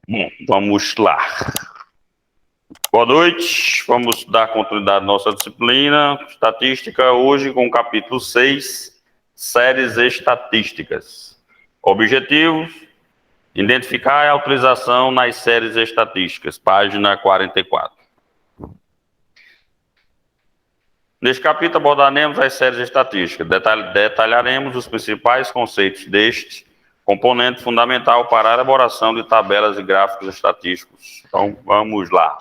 Bom, vamos lá. Boa noite, vamos dar continuidade à nossa disciplina estatística, hoje com o capítulo 6, séries estatísticas. Objetivo: identificar a utilização nas séries estatísticas, página 44. Neste capítulo abordaremos as séries estatísticas, detalharemos os principais conceitos deste componente fundamental para a elaboração de tabelas e gráficos estatísticos. Então, vamos lá.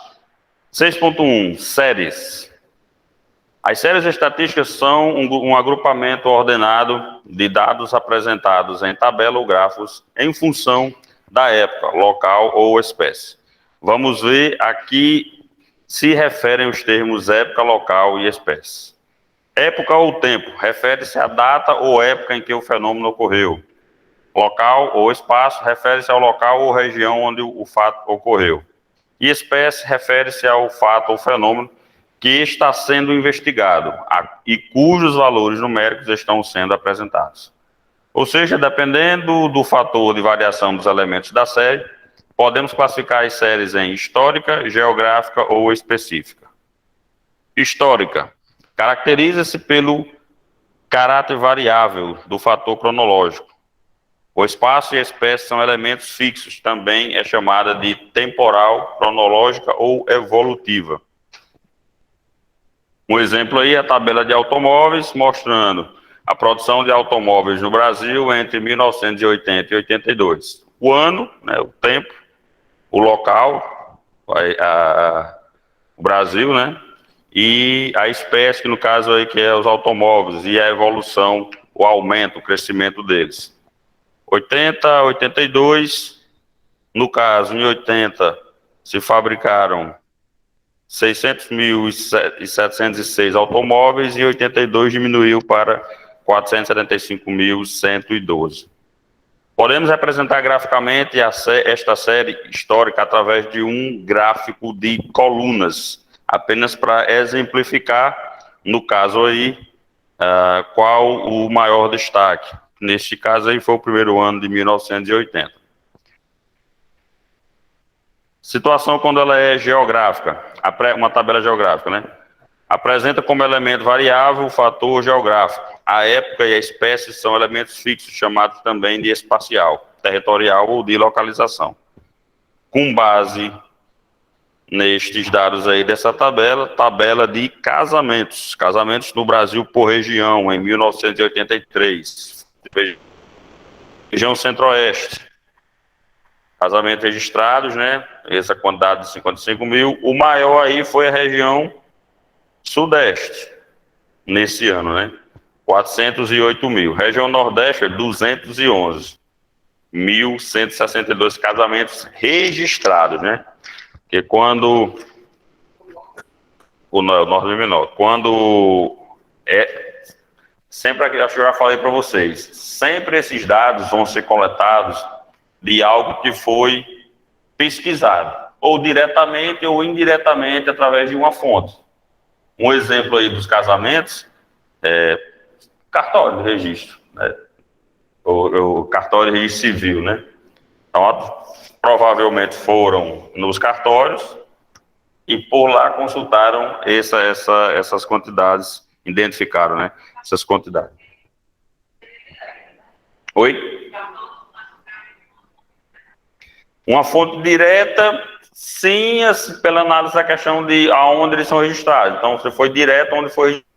6.1, séries. As séries estatísticas são um agrupamento ordenado de dados apresentados em tabela ou gráficos em função da época, local ou espécie. Vamos ver aqui se referem os termos época, local e espécie. Época ou tempo refere-se à data ou época em que o fenômeno ocorreu. Local ou espaço refere-se ao local ou região onde o fato ocorreu. E espécie refere-se ao fato ou fenômeno que está sendo investigado e cujos valores numéricos estão sendo apresentados. Ou seja, dependendo do fator de variação dos elementos da série, podemos classificar as séries em histórica, geográfica ou específica. Histórica caracteriza-se pelo caráter variável do fator cronológico. O espaço e a espécie são elementos fixos, também é chamada de temporal, cronológica ou evolutiva. Um exemplo aí é a tabela de automóveis, mostrando a produção de automóveis no Brasil entre 1980 e 82. O ano, né, o tempo, o local, o Brasil, né, e a espécie, que no caso aí que é os automóveis, e a evolução, o aumento, o crescimento deles. 80, 82, no caso, em 80, se fabricaram 600.706 automóveis e em 82 diminuiu para 475.112. Podemos representar graficamente esta série histórica através de um gráfico de colunas, apenas para exemplificar, no caso aí, qual o maior destaque. Neste caso aí foi o primeiro ano de 1980. Situação quando ela é geográfica, uma tabela geográfica, né? Apresenta como elemento variável o fator geográfico. A época e a espécie são elementos fixos, chamados também de espacial, territorial ou de localização. Com base nestes dados aí dessa tabela, tabela de casamentos. Casamentos no Brasil por região, em 1983. Região Centro-Oeste. Casamentos registrados, né? Essa quantidade de 55 mil. O maior aí foi a região Sudeste, nesse ano, né? 408 mil. Região Nordeste, 211. 1.162 casamentos registrados, né? Porque quando... O Norte e Menor. Quando... Sempre, acho que eu já falei para vocês, sempre esses dados vão ser coletados de algo que foi pesquisado, ou diretamente ou indiretamente através de uma fonte. Um exemplo aí dos casamentos é cartório de registro, né? o cartório de registro civil, né? Então, provavelmente foram nos cartórios e por lá consultaram essas quantidades, identificaram, né? Essas quantidades. Oi? Uma fonte direta, sim, pela análise da questão de aonde eles são registrados. Então, se foi direto, onde foi registrado.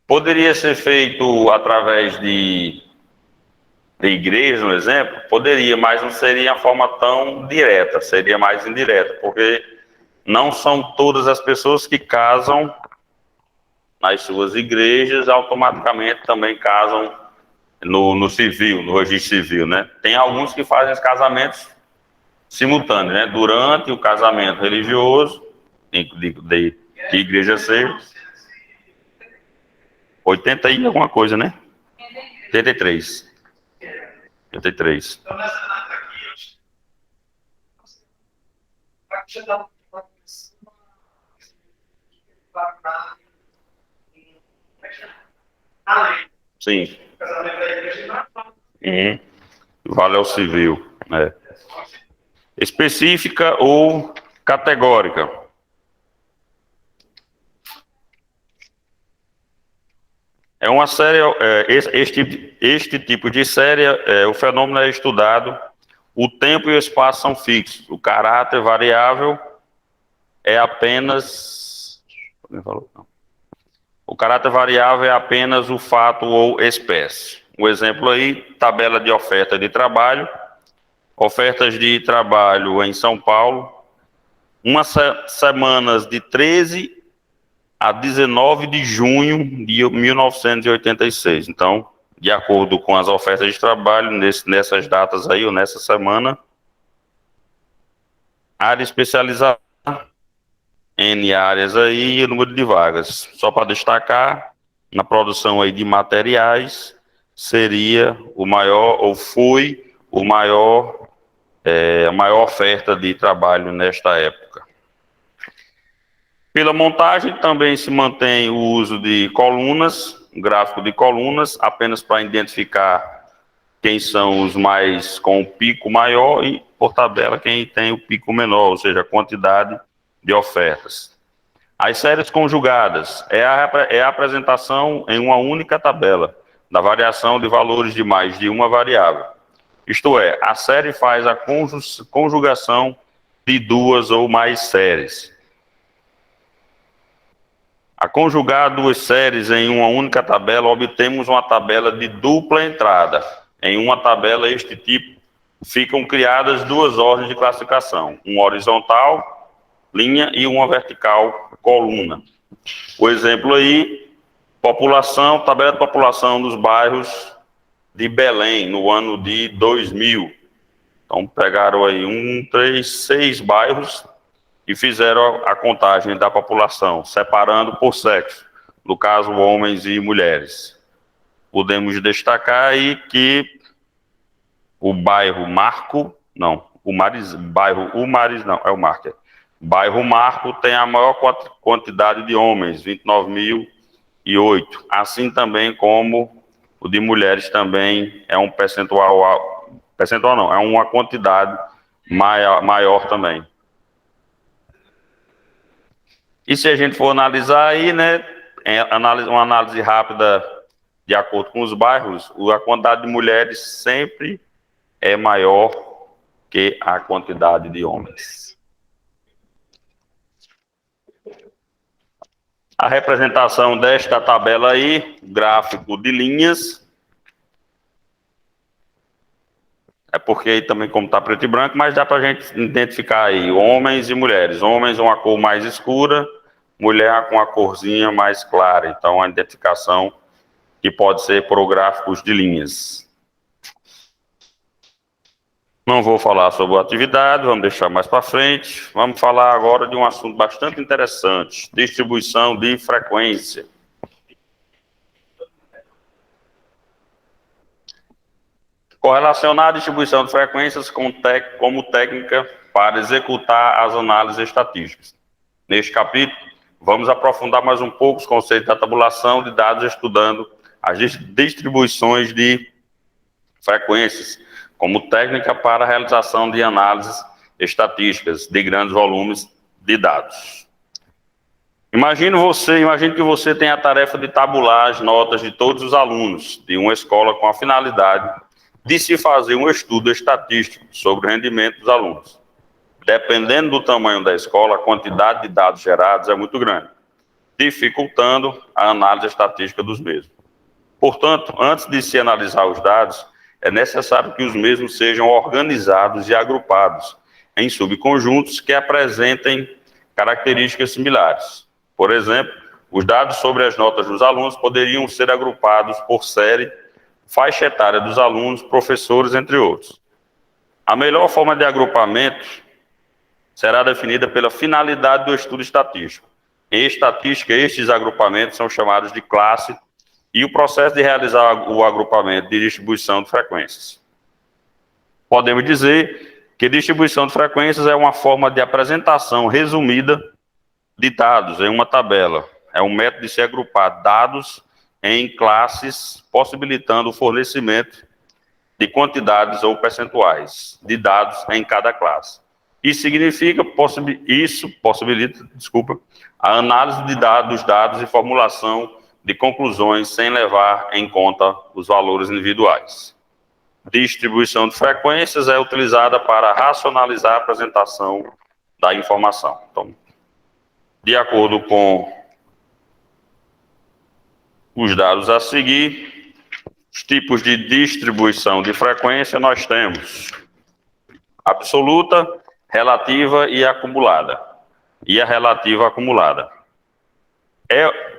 Poderia ser feito através de igrejas, no exemplo? Poderia, mas não seria a forma tão direta, seria mais indireta, porque não são todas as pessoas que casam nas suas igrejas, automaticamente também casam no civil, no registro civil, né? Tem alguns que fazem os casamentos simultâneos, né? Durante o casamento religioso, de igreja seja, 80 e alguma coisa, né? 83. 83. Sim. Vale ao civil. Específica ou categórica. É uma série, este tipo de série, o fenômeno é estudado, o tempo e o espaço são fixos, o caráter variável é apenas... O caráter variável é apenas o fato ou espécie. Um exemplo aí, tabela de oferta de trabalho, ofertas de trabalho em São Paulo, semanas de 13 a 19 de junho de 1986. Então, de acordo com as ofertas de trabalho, nessas datas aí, ou nessa semana, área especializada, N áreas aí e o número de vagas. Só para destacar, na produção aí de materiais, seria o maior, ou foi o maior, a maior oferta de trabalho nesta época. Pela montagem também se mantém o uso de colunas, gráfico de colunas, apenas para identificar quem são os mais com o pico maior e, por tabela, quem tem o pico menor, ou seja, a quantidade de ofertas. As séries conjugadas é a apresentação em uma única tabela da variação de valores de mais de uma variável. Isto é, a série faz a conjugação de duas ou mais séries. A conjugar duas séries em uma única tabela, obtemos uma tabela de dupla entrada. Em uma tabela deste tipo, ficam criadas duas ordens de classificação, uma horizontal, linha, e uma vertical, coluna. O exemplo aí, população, tabela de população dos bairros de Belém, no ano de 2000. Então, pegaram aí 6 bairros e fizeram a contagem da população, separando por sexo, no caso, homens e mulheres. Podemos destacar aí que o bairro Marco, não, o Maris, bairro o Maris, não, é o Marco. Bairro Marco tem a maior quantidade de homens, 29.008. Assim também como o de mulheres também é um percentual não, é uma quantidade maior também. E se a gente for analisar aí, né, uma análise rápida de acordo com os bairros, a quantidade de mulheres sempre é maior que a quantidade de homens. A representação desta tabela aí, gráfico de linhas, é porque aí também como está preto e branco, mas dá para a gente identificar aí homens e mulheres. Homens uma cor mais escura, mulher com a corzinha mais clara. Então a identificação que pode ser por gráficos de linhas. Não vou falar sobre a atividade, vamos deixar mais para frente. Vamos falar agora de um assunto bastante interessante, distribuição de frequência. Correlacionar a distribuição de frequências como técnica para executar as análises estatísticas. Neste capítulo, vamos aprofundar mais um pouco os conceitos da tabulação de dados, estudando as distribuições de frequências como técnica para a realização de análises estatísticas de grandes volumes de dados. Imagine que você tem a tarefa de tabular as notas de todos os alunos de uma escola com a finalidade de se fazer um estudo estatístico sobre o rendimento dos alunos. Dependendo do tamanho da escola, a quantidade de dados gerados é muito grande, dificultando a análise estatística dos mesmos. Portanto, antes de se analisar os dados, é necessário que os mesmos sejam organizados e agrupados em subconjuntos que apresentem características similares. Por exemplo, os dados sobre as notas dos alunos poderiam ser agrupados por série, faixa etária dos alunos, professores, entre outros. A melhor forma de agrupamento será definida pela finalidade do estudo estatístico. Em estatística, estes agrupamentos são chamados de classe e o processo de realizar o agrupamento de distribuição de frequências. Podemos dizer que distribuição de frequências é uma forma de apresentação resumida de dados em uma tabela. É um método de se agrupar dados em classes, possibilitando o fornecimento de quantidades ou percentuais de dados em cada classe. Isso significa, possibilita, a análise dos dados e formulação de conclusões sem levar em conta os valores individuais. Distribuição de frequências é utilizada para racionalizar a apresentação da informação. Então, de acordo com os dados a seguir, os tipos de distribuição de frequência nós temos absoluta, relativa e acumulada. E a relativa acumulada.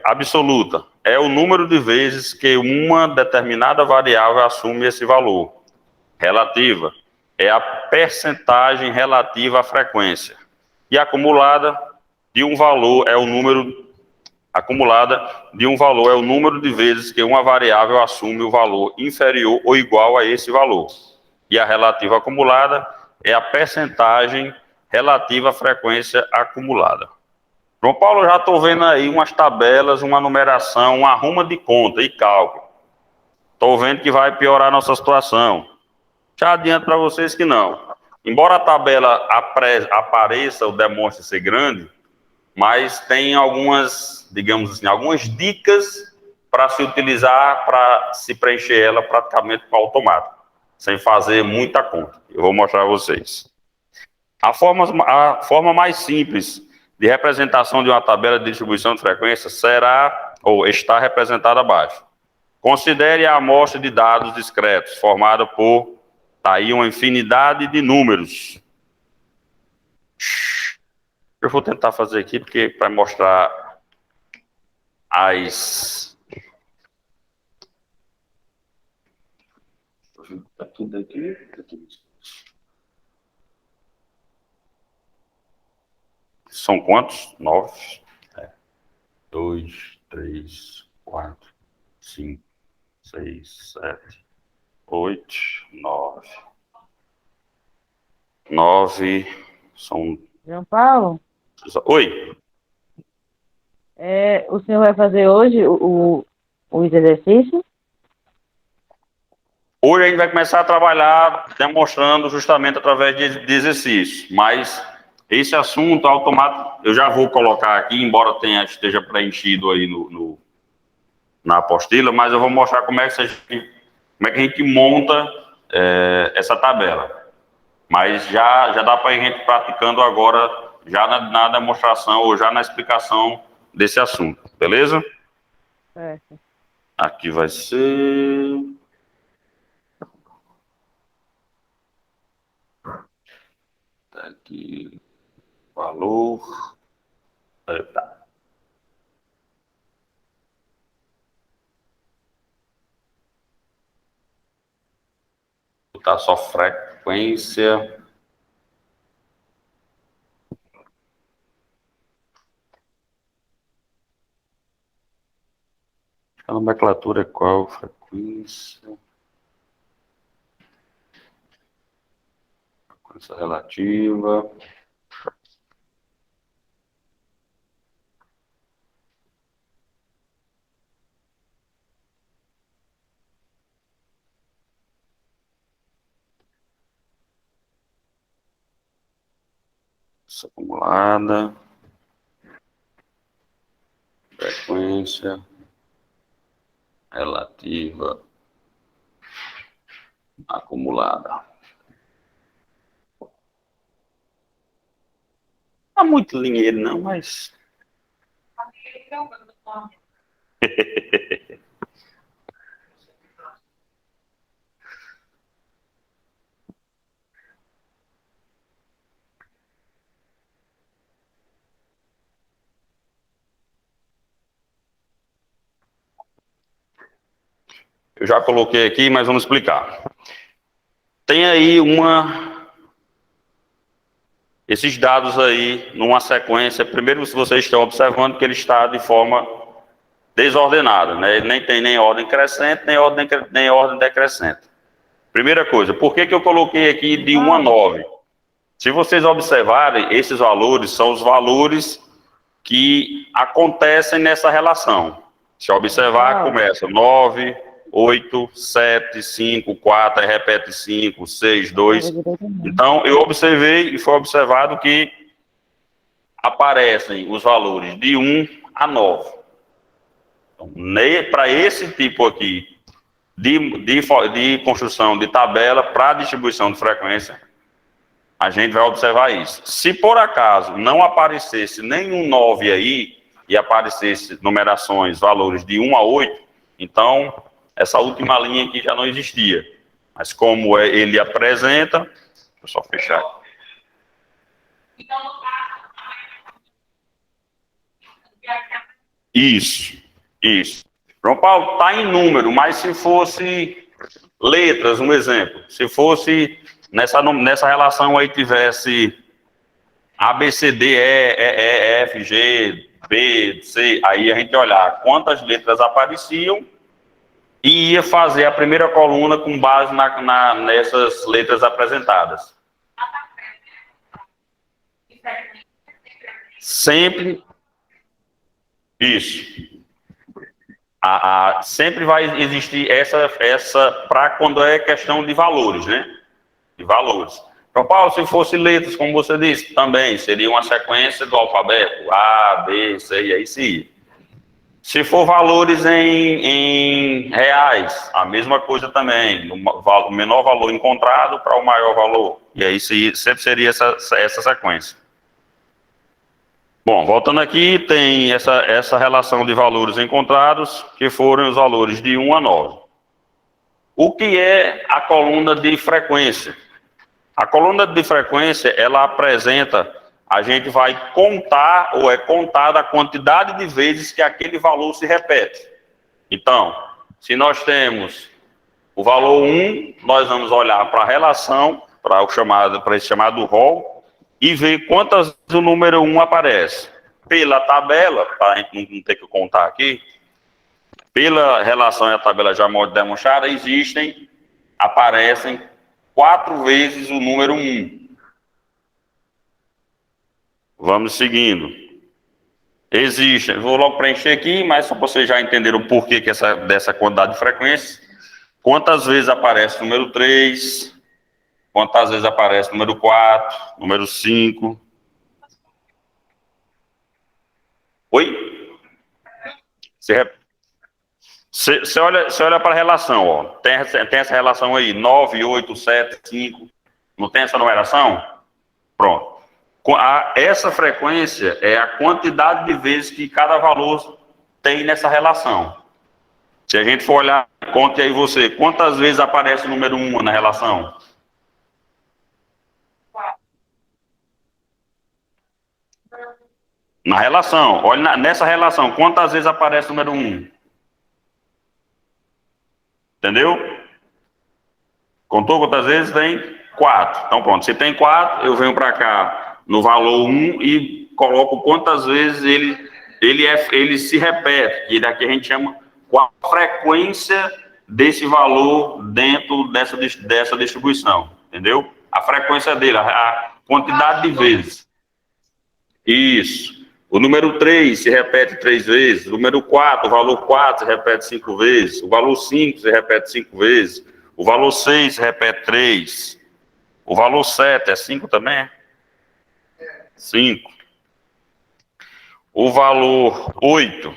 Absoluta é o número de vezes que uma determinada variável assume esse valor. Relativa é a percentagem relativa à frequência. E acumulada de um valor é o número de vezes que uma variável assume o valor inferior ou igual a esse valor. E a relativa acumulada é a percentagem relativa à frequência acumulada. João Paulo, já estou vendo aí umas tabelas, uma numeração, uma arruma de conta e cálculo. Estou vendo que vai piorar a nossa situação. Já adianto para vocês que não. Embora a tabela apareça ou demonstre ser grande, mas tem algumas, digamos assim, algumas dicas para se utilizar, para se preencher ela praticamente com automático, sem fazer muita conta. Eu vou mostrar a vocês. A forma mais simples de representação de uma tabela de distribuição de frequência será, ou está representada abaixo. Considere a amostra de dados discretos, formada por, tá aí, uma infinidade de números. Eu vou tentar fazer aqui, porque para mostrar as... Tá tudo aqui, tá tudo. São quantos? 9. 2, 3, 4, 5, 6, 7, 8, 9. 9 são... João Paulo? Oi. O senhor vai fazer hoje os exercícios? Hoje a gente vai começar a trabalhar demonstrando justamente através de exercícios, mas esse assunto automático eu já vou colocar aqui, embora esteja preenchido aí na apostila, mas eu vou mostrar como é que a gente monta essa tabela. Mas já dá para a gente ir praticando agora, já na demonstração ou já na explicação desse assunto, beleza? Certo. Aqui vai ser... Aqui, valor... Tá. Vou botar só frequência... A nomenclatura é qual? Frequência relativa. Essa acumulada. Frequência relativa acumulada. Não é muito dinheiro não, mas... Eu já coloquei aqui, mas vamos explicar. Tem aí esses dados aí numa sequência. Primeiro, se vocês estão observando que ele está de forma desordenada, né? Ele nem tem nem ordem crescente, nem ordem decrescente. Primeira coisa, por que eu coloquei aqui de 1 a 9? Se vocês observarem, esses valores são os valores que acontecem nessa relação. Se observar, começa 9, 8, 7, 5, 4, aí repete 5, 6, 2. Então, eu observei e foi observado que aparecem os valores de 1 a 9. Então, para esse tipo aqui de construção de tabela para distribuição de frequência, a gente vai observar isso. Se por acaso não aparecesse nenhum 9 aí, e aparecesse numerações, valores de 1 a 8, então essa última linha aqui já não existia. Mas como ele apresenta, deixa eu só fechar. Isso. João Paulo, está em número, mas se fosse letras, um exemplo, se fosse nessa relação aí tivesse A, B, C, D, E, F, G, B, C, aí a gente olhar quantas letras apareciam e ia fazer a primeira coluna com base nessas letras apresentadas. Sempre isso. Sempre vai existir essa para quando é questão de valores, né? De valores. Então, Paulo, se fosse letras, como você disse, também seria uma sequência do alfabeto, A, B, C, e aí sim. Se for valores em reais, a mesma coisa também, o menor valor encontrado para o maior valor, e aí sempre seria essa sequência. Bom, voltando aqui, tem essa relação de valores encontrados, que foram os valores de 1 a 9. O que é a coluna de frequência? A coluna de frequência, ela apresenta, a gente vai contar, ou é contada a quantidade de vezes que aquele valor se repete. Então, se nós temos o valor 1, nós vamos olhar para a relação, para esse chamado rol, e ver quantas o número 1 aparece. Pela tabela, para a gente não ter que contar aqui, pela relação e a tabela já demonstrada, aparecem 4 vezes o número 1. Vamos seguindo. Vou logo preencher aqui, mas só para vocês já entenderem o porquê dessa quantidade de frequências. Quantas vezes aparece o número 3? Quantas vezes aparece o número 4, número 5? Oi? Você olha para a relação, ó. Tem essa relação aí, 9, 8, 7, 5. Não tem essa numeração? Pronto. Essa frequência é a quantidade de vezes que cada valor tem nessa relação. Se a gente for olhar, conte aí você, quantas vezes aparece o número 1 na relação? Na relação, olha nessa relação, quantas vezes aparece o número 1? Entendeu? Contou quantas vezes? Tem 4. Então pronto, se tem 4, eu venho para cá no valor 1 e coloco quantas vezes ele se repete. E daqui a gente chama qual a frequência desse valor dentro dessa distribuição. Entendeu? A frequência dele, a quantidade de vezes. Isso. O número 3 se repete 3 vezes. O número 4, o valor 4 se repete 5 vezes. O valor 5 se repete 5 vezes. O valor 6 se repete 3. O valor 7 é 5 também? 5. O valor 8.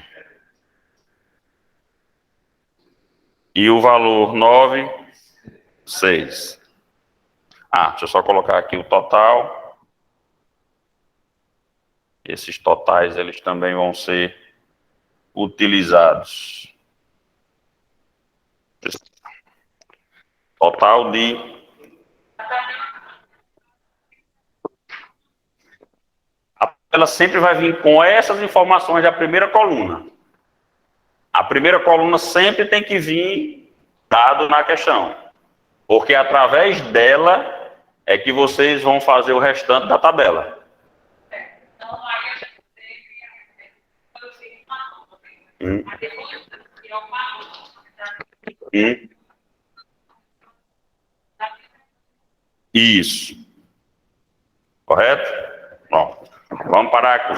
E o valor 9, 6. Deixa eu só colocar aqui o total. Esses totais, eles também vão ser utilizados. Total de... Ela sempre vai vir com essas informações da primeira coluna. A primeira coluna sempre tem que vir dado na questão. Porque através dela é que vocês vão fazer o restante da tabela. Isso. Correto? Bom, vamos parar.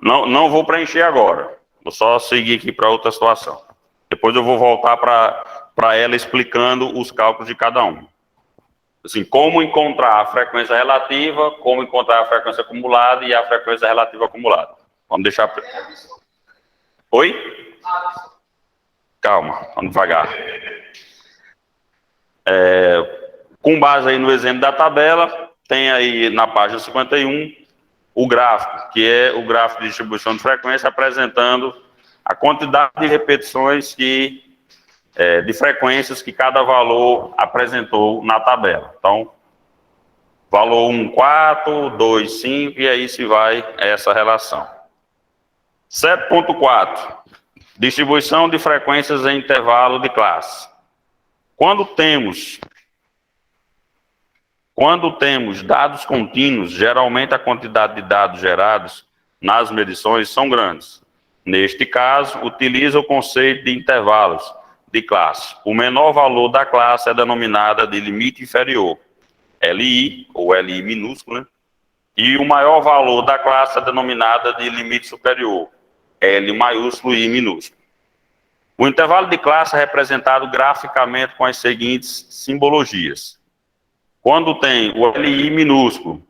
Não vou preencher agora. Vou só seguir aqui para outra situação. Depois eu vou voltar para para ela explicando os cálculos de cada um. Assim, como encontrar a frequência relativa, como encontrar a frequência acumulada e a frequência relativa acumulada. Vamos deixar... Oi? Calma, vamos devagar. Com base aí no exemplo da tabela, tem aí na página 51 o gráfico, que é o gráfico de distribuição de frequência, apresentando a quantidade de repetições de frequências que cada valor apresentou na tabela. Então, valor 1, 4, 2, 5, e aí se vai essa relação. 7.4. Distribuição de frequências em intervalo de classe. Quando temos dados contínuos, geralmente a quantidade de dados gerados nas medições são grandes. Neste caso, utiliza o conceito de intervalos de classe. O menor valor da classe é denominada de limite inferior, LI, ou LI minúsculo, né? E o maior valor da classe é denominada de limite superior, L maiúsculo e I minúsculo. O intervalo de classe é representado graficamente com as seguintes simbologias. Quando tem o LI minúsculo,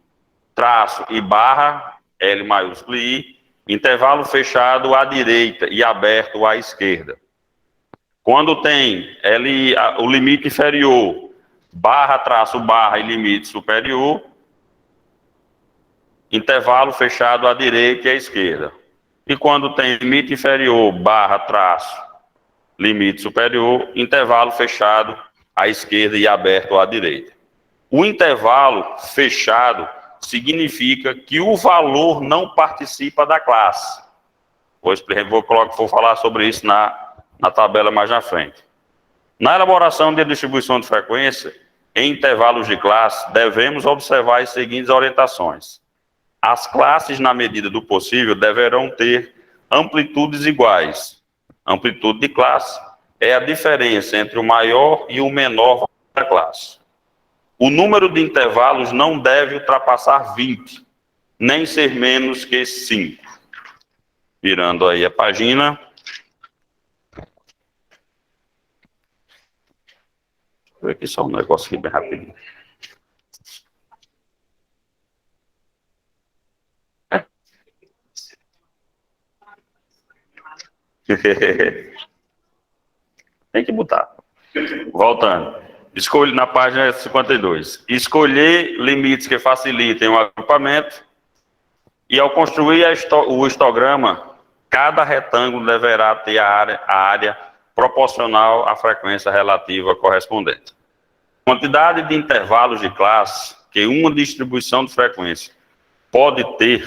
traço e barra, L maiúsculo e I, intervalo fechado à direita e aberto à esquerda. Quando tem LI, o limite inferior, barra, traço, barra e limite superior, intervalo fechado à direita e à esquerda. E quando tem limite inferior, barra, traço, limite superior, intervalo fechado à esquerda e aberto à direita. O intervalo fechado significa que o valor não participa da classe. Vou falar sobre isso na tabela mais na frente. Na elaboração de distribuição de frequência, em intervalos de classe, devemos observar as seguintes orientações. As classes, na medida do possível, deverão ter amplitudes iguais. Amplitude de classe é a diferença entre o maior e o menor valor da classe. O número de intervalos não deve ultrapassar 20, nem ser menos que 5. Virando aí a página. Vou ver aqui só um negócio aqui bem rapidinho. Tem que botar. Voltando. Escolhe na página 52. Escolher limites que facilitem o agrupamento. E ao construir o histograma, cada retângulo deverá ter a área proporcional à frequência relativa correspondente. A quantidade de intervalos de classe que uma distribuição de frequência pode ter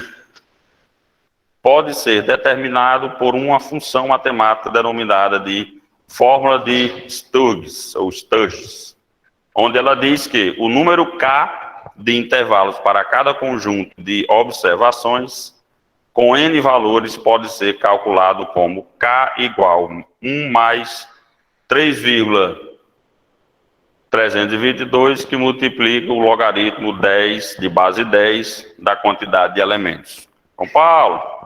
pode ser determinado por uma função matemática denominada de fórmula de Sturges, ou Sturges, onde ela diz que o número K de intervalos para cada conjunto de observações com N valores pode ser calculado como K igual 1 mais 3,322, que multiplica o logaritmo 10 de base 10 da quantidade de elementos. Então, Paulo,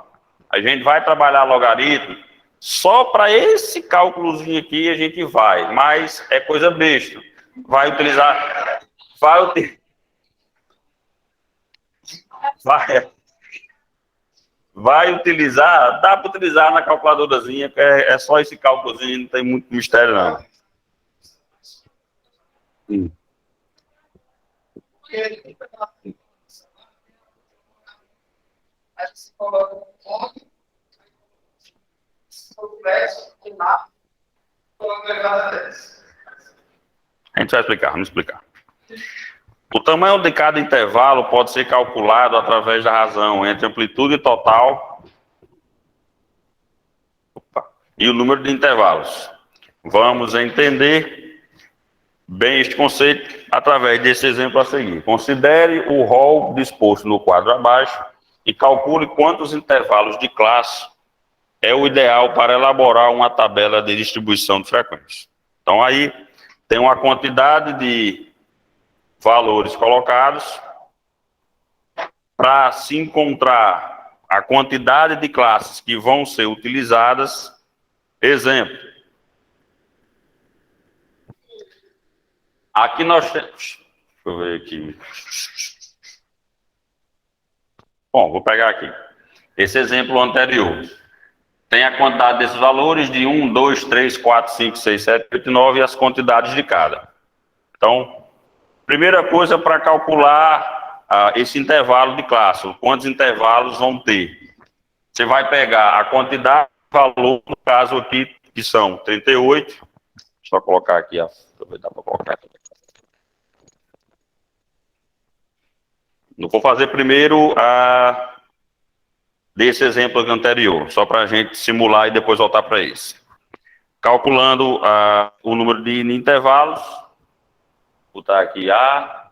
a gente vai trabalhar logaritmo, só para esse cálculozinho aqui a gente vai, mas é coisa besta. Vai utilizar dá para utilizar na calculadorazinha, que é só esse cálculozinho, não tem muito mistério não. A gente vai explicar, vamos explicar. O tamanho de cada intervalo pode ser calculado através da razão entre amplitude total e o número de intervalos. Vamos entender bem este conceito através desse exemplo a seguir. Considere o rol disposto no quadro abaixo e calcule quantos intervalos de classe é o ideal para elaborar uma tabela de distribuição de frequência. Então, aí tem uma quantidade de valores colocados para se encontrar a quantidade de classes que vão ser utilizadas. Exemplo. Aqui nós temos... Deixa eu ver aqui. Bom, vou pegar aqui. Esse exemplo anterior. Tem a quantidade desses valores de 1, 2, 3, 4, 5, 6, 7, 8, 9 e as quantidades de cada. Então, primeira coisa para calcular esse intervalo de classe, quantos intervalos vão ter. Você vai pegar a quantidade de valor, no caso aqui, que são 38. Deixa eu colocar aqui, aproveitar para colocar aqui. Eu vou fazer primeiro desse exemplo anterior, só para a gente simular e depois voltar para esse. Calculando o número de intervalos, vou botar aqui A,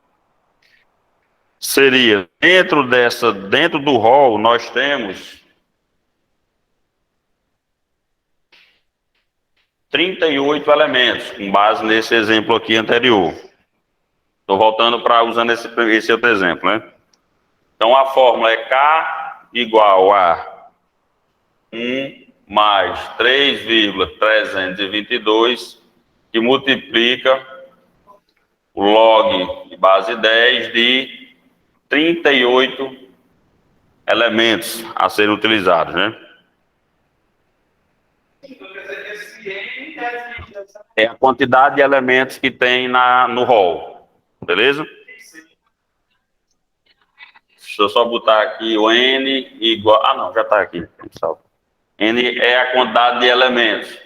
seria, dentro do rol, nós temos 38 elementos, com base nesse exemplo aqui anterior. Estou voltando para usando esse outro exemplo, né? Então, a fórmula é K igual a 1 mais 3,322, que multiplica o log de base 10 de 38 elementos a serem utilizados, né? É a quantidade de elementos que tem no rol, beleza? Deixa eu só botar aqui o N igual... Ah, não, já está aqui. N é a quantidade de elementos.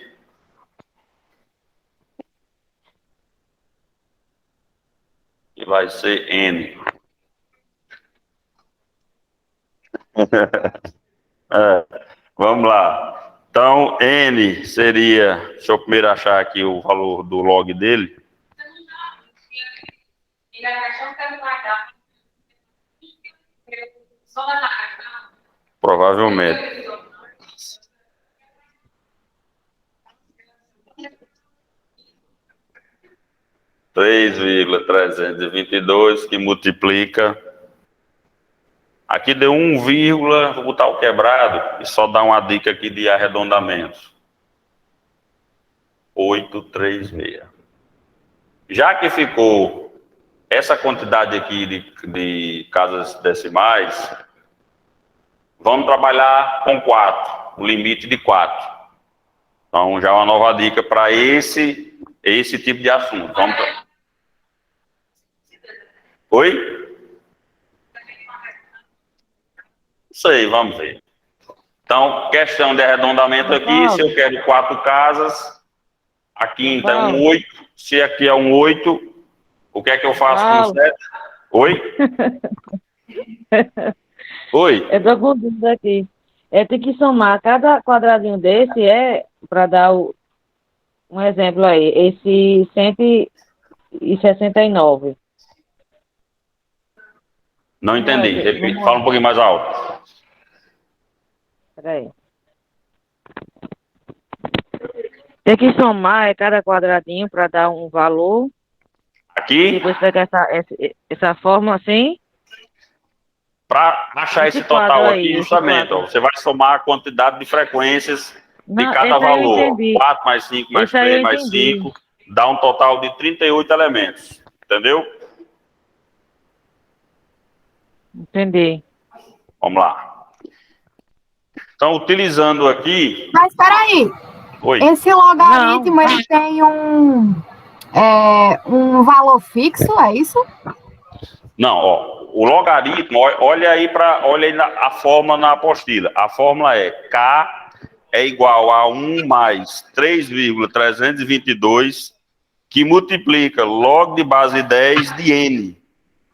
E vai ser N. Vamos lá. Então, N seria... Deixa eu primeiro achar aqui o valor do log dele. Provavelmente. (3,322) que multiplica. Aqui deu 1, vou botar o quebrado e só dar uma dica aqui de arredondamento. 836. Já que ficou essa quantidade aqui de casas decimais, vamos trabalhar com 4, o limite de 4. Então, já é uma nova dica para esse tipo de assunto. Vamos pra... Oi? Não sei, vamos ver. Então, questão de arredondamento aqui, se eu quero 4 casas, a quinta é um 8, se aqui é um 8, o que é que eu faço com 7? Oi? Oi? Eu estou com dúvida aqui. Tem que somar cada quadradinho desse, para dar um exemplo aí, esse 169. Não entendi. Repita, fala um pouquinho mais alto. Peraí. Tem que somar cada quadradinho para dar um valor. Aqui? Depois pegar essa fórmula assim. Para achar esse total aqui, justamente, ó, você vai somar a quantidade de frequências de cada valor. 4 mais 5 mais 3 mais 5, dá um total de 38 elementos. Entendeu? Entendi. Vamos lá. Então, utilizando aqui... Mas peraí. Oi. Esse logaritmo, ele tem um valor fixo, é isso? Não, ó, o logaritmo, olha aí a fórmula na apostila. A fórmula é K é igual a 1 mais 3,322, que multiplica log de base 10 de N.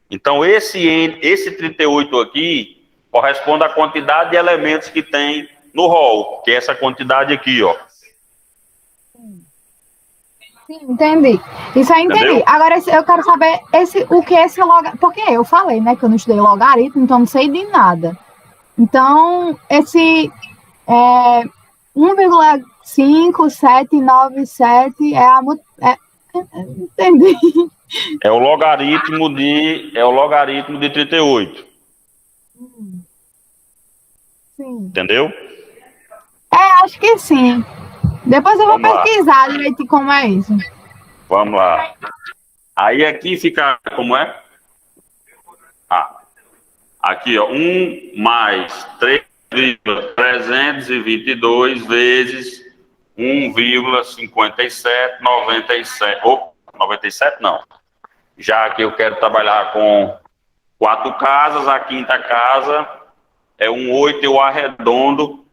Então, esse 38 aqui corresponde à quantidade de elementos que tem no rol, que é essa quantidade aqui, ó. Sim, entendi. Isso aí entendi. Entendeu? Agora, eu quero saber o que é esse logaritmo. Porque eu falei, né, que eu não estudei logaritmo, então não sei de nada. Então, esse 1,5797 entendi. É o logaritmo de 38. Sim. Entendeu? Acho que sim. Depois eu vou pesquisar direito como é isso. Vamos lá. Aí aqui fica, como é? Ah, aqui, ó, 1 mais 3,322 vezes 1,5797. Opa, 97 não. Já que eu quero trabalhar com 4 casas, a quinta casa é um 8, eu arredondo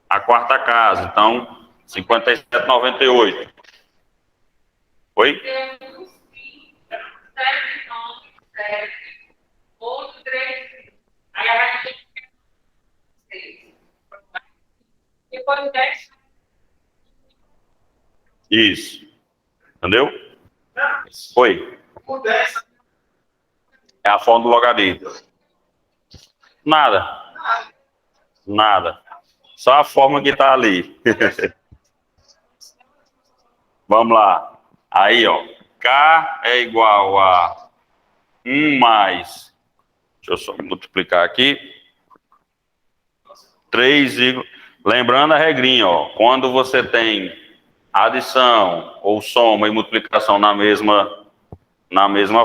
a quarta casa. Então, 57,98. Oi? Isso. Entendeu? Oi. É a forma do logaritmo. Nada. Nada. Só a forma que está ali. Vamos lá. Aí, ó. K é igual a 1 mais. Deixa eu só multiplicar aqui. 3, lembrando a regrinha, ó. Quando você tem adição ou soma e multiplicação na mesma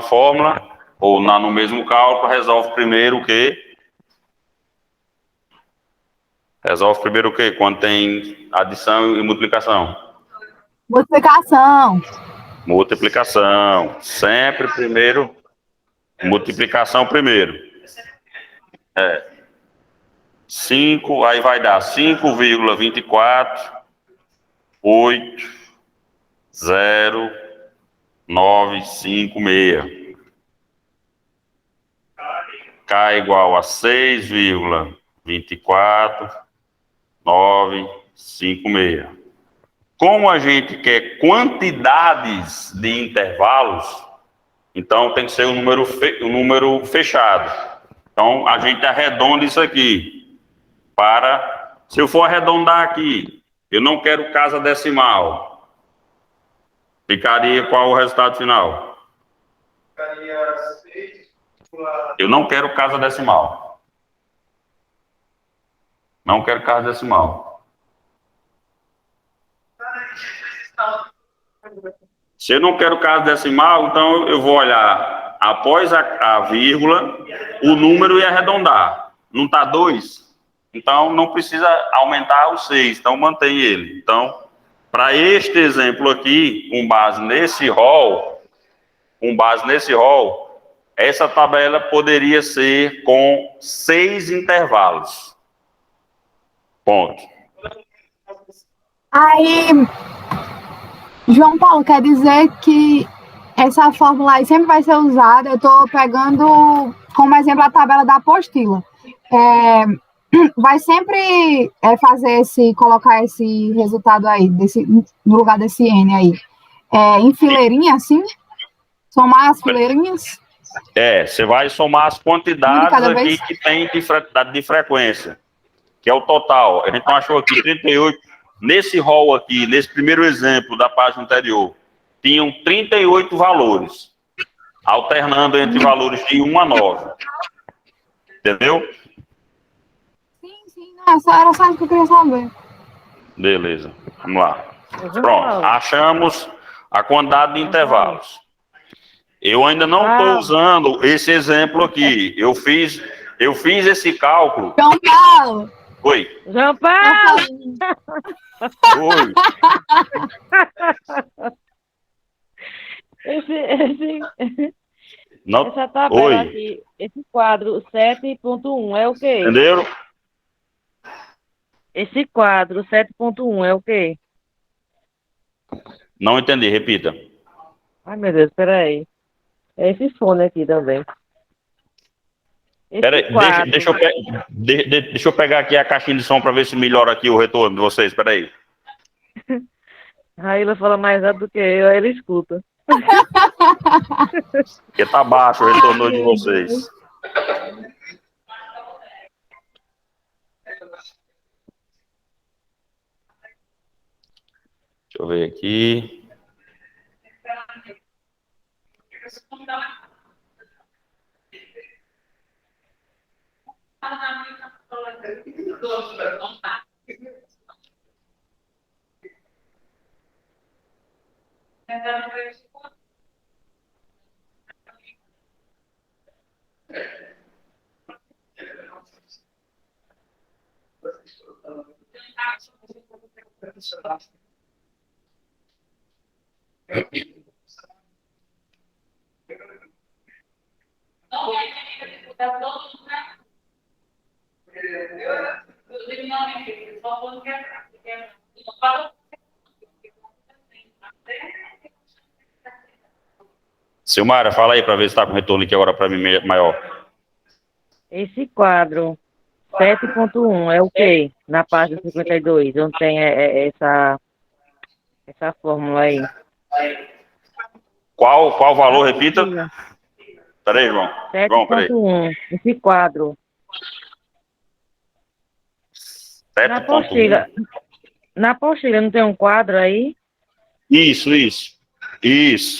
fórmula, ou no mesmo cálculo, resolve primeiro o quê? Resolve primeiro o quê? Quando tem adição e multiplicação? Multiplicação. Multiplicação. Sempre primeiro, multiplicação primeiro. 5, aí vai dar 5,24,8,0,956. K é igual a 6,24,956. Como a gente quer quantidades de intervalos, então tem que ser um número fechado. Então a gente arredonda isso aqui. Se eu for arredondar aqui, eu não quero casa decimal. Ficaria qual o resultado final? Ficaria 6. Eu não quero casa decimal. Não quero casa decimal. Se eu não quero casa decimal, então eu vou olhar após a vírgula, o número e arredondar. Não está 2? Então não precisa aumentar o 6, então mantém ele. Então, para este exemplo aqui, com base nesse rol, essa tabela poderia ser com 6 intervalos. Ponto. Aí, João Paulo, quer dizer que essa fórmula aí sempre vai ser usada. Eu estou pegando como exemplo a tabela da apostila. Vai sempre colocar esse resultado aí, no lugar desse N aí. Em fileirinha, assim? Somar as fileirinhas? Você vai somar as quantidades aqui que tem de frequência, que é o total. A gente não achou aqui 38. Nesse rol aqui, nesse primeiro exemplo da página anterior, tinham 38 valores, alternando entre valores de 1 a 9. Entendeu? Sim. Não, era só isso que eu queria saber. Beleza. Vamos lá. Pronto. Achamos a quantidade de intervalos. Eu ainda não estou usando esse exemplo aqui. Eu fiz esse cálculo. João Paulo! Oi. João Paulo! Oi. Essa tabela aqui, esse quadro 7.1 é o quê? Entenderam? Esse quadro 7.1 é o quê? Não entendi, repita. Ai, meu Deus, peraí. É esse fone aqui também. Peraí, deixa eu pegar aqui a caixinha de som para ver se melhora aqui o retorno de vocês. Peraí. Raíla fala mais alto do que eu, aí ele escuta. Porque tá baixo o retorno de vocês. Deixa eu ver aqui. Silmara, fala aí para ver se está com retorno aqui agora para mim maior. Esse quadro 7.1 é o quê? Na página 52, onde tem essa fórmula aí. Qual valor, repita? Peraí, João. João, peraí. 7.1, esse quadro. Na 7.1. apostila. Na apostila não tem um quadro aí? Isso.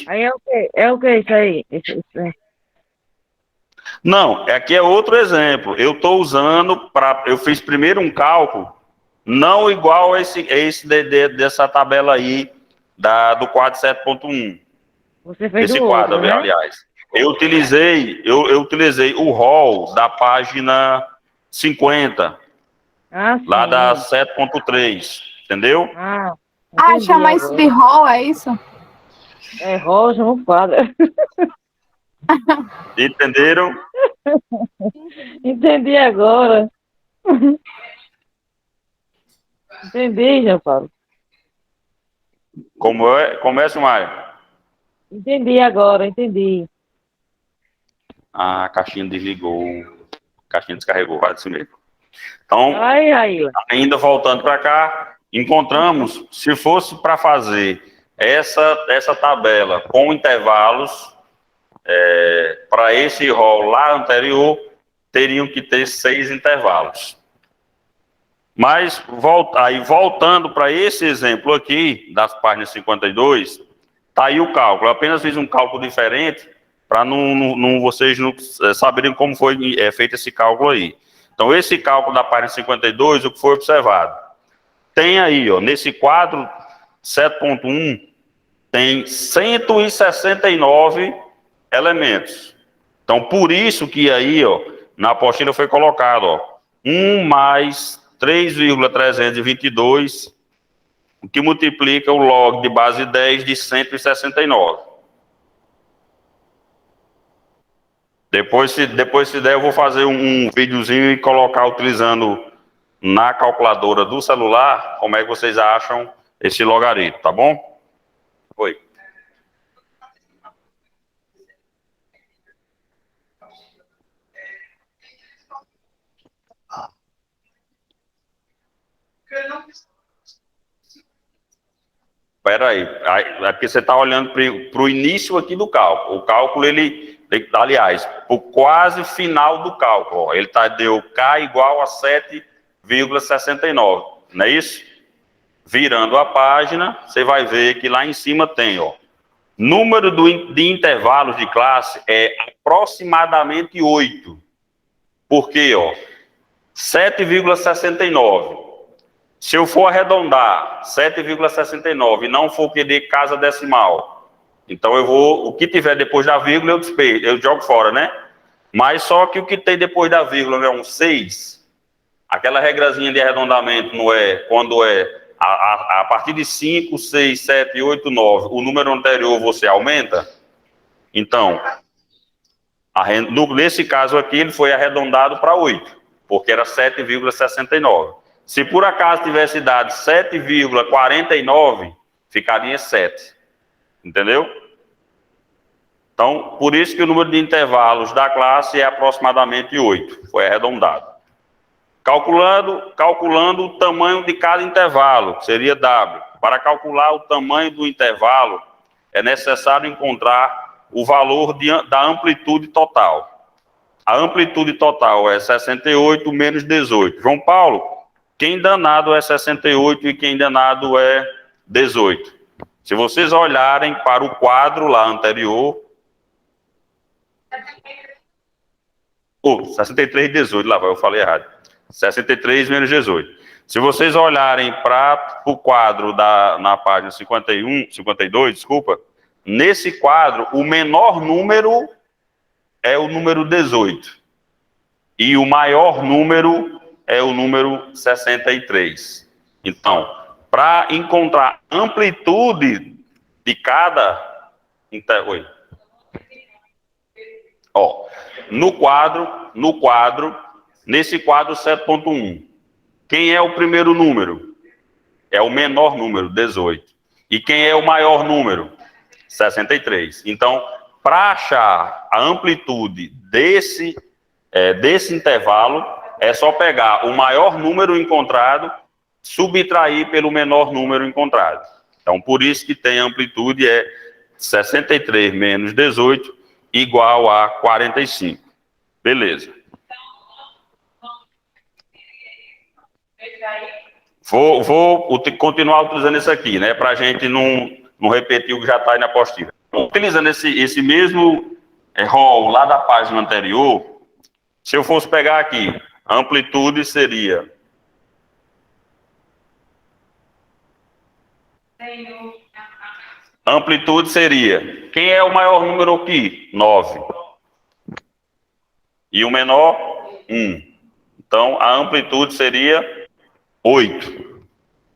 Aí é o quê? É o que isso aí? Não, aqui é outro exemplo. Eu estou usando eu fiz primeiro um cálculo, não igual a esse dessa tabela aí do quadro 7.1. Você fez Esse o quadro, outro, né? aliás. Eu utilizei o rol da página 50, Ah, lá da sim. 7.3, entendeu? Ah, Ah, chama entendi isso de agora. rol, é isso? É rosa no quadro. Entenderam? Entendi agora. Entendi, João Paulo. Como é, Silmar? Entendi agora, entendi. Ah, a caixinha desligou. A caixinha descarregou, vai assim mesmo. Então, Aí, Raíla. ainda voltando para cá, encontramos, se fosse para fazer essa tabela com intervalos, para esse rol lá anterior, teriam que ter 6 intervalos. Mas, voltando para esse exemplo aqui, das páginas 52, está aí o cálculo. Eu apenas fiz um cálculo diferente, para vocês não saberem como foi feito esse cálculo aí. Então, esse cálculo da página 52, o que foi observado? Tem aí, ó, nesse quadro 7.1, tem 169 elementos. Então, por isso que aí, ó, na apostila foi colocado, ó, 1 mais 3,322, o que multiplica o log de base 10 de 169. Depois, se der, eu vou fazer um videozinho e colocar utilizando na calculadora do celular, como é que vocês acham esse logaritmo, tá bom? Oi. Espera aí, é porque você está olhando para o início aqui do cálculo. O cálculo, aliás, o quase final do cálculo, ó, ele deu K igual a 7,69, não é isso? Virando a página, você vai ver que lá em cima tem, ó, número de intervalos de classe é aproximadamente 8. Por quê, ó? 7,69. Se eu for arredondar 7,69 e não for querer casa decimal, então o que tiver depois da vírgula eu jogo fora, né? Mas só que o que tem depois da vírgula é um 6, aquela regrazinha de arredondamento não é, quando a partir de 5, 6, 7, 8, 9, o número anterior você aumenta? Então, nesse caso aqui ele foi arredondado para 8, porque era 7,69. Se por acaso tivesse dado 7,49, ficaria 7. Entendeu? Então, por isso que o número de intervalos da classe é aproximadamente 8. Foi arredondado. Calculando o tamanho de cada intervalo, que seria W. Para calcular o tamanho do intervalo, é necessário encontrar o valor da amplitude total. A amplitude total é 68 menos 18. João Paulo, quem danado é 68 e quem danado é 18. Se vocês olharem para o quadro lá anterior... 63 e 18, lá vai, eu falei errado. 63 menos 18. Se vocês olharem para o quadro na página 52, desculpa, nesse quadro, o menor número é o número 18. E o maior número é o número 63. Então, para encontrar amplitude de cada... Oi. Ó, no quadro, nesse quadro 7.1, quem é o primeiro número? É o menor número, 18. E quem é o maior número? 63. Então, para achar a amplitude desse intervalo, é só pegar o maior número encontrado, subtrair pelo menor número encontrado. Então, por isso que tem amplitude, é 63 menos 18, igual a 45. Beleza. Vou continuar utilizando isso aqui, né? Para a gente não repetir o que já está aí na apostila. Utilizando esse mesmo rol lá da página anterior, se eu fosse pegar aqui, a amplitude seria... Amplitude seria... Quem é o maior número aqui? 9. E o menor? 1. Então, a amplitude seria 8.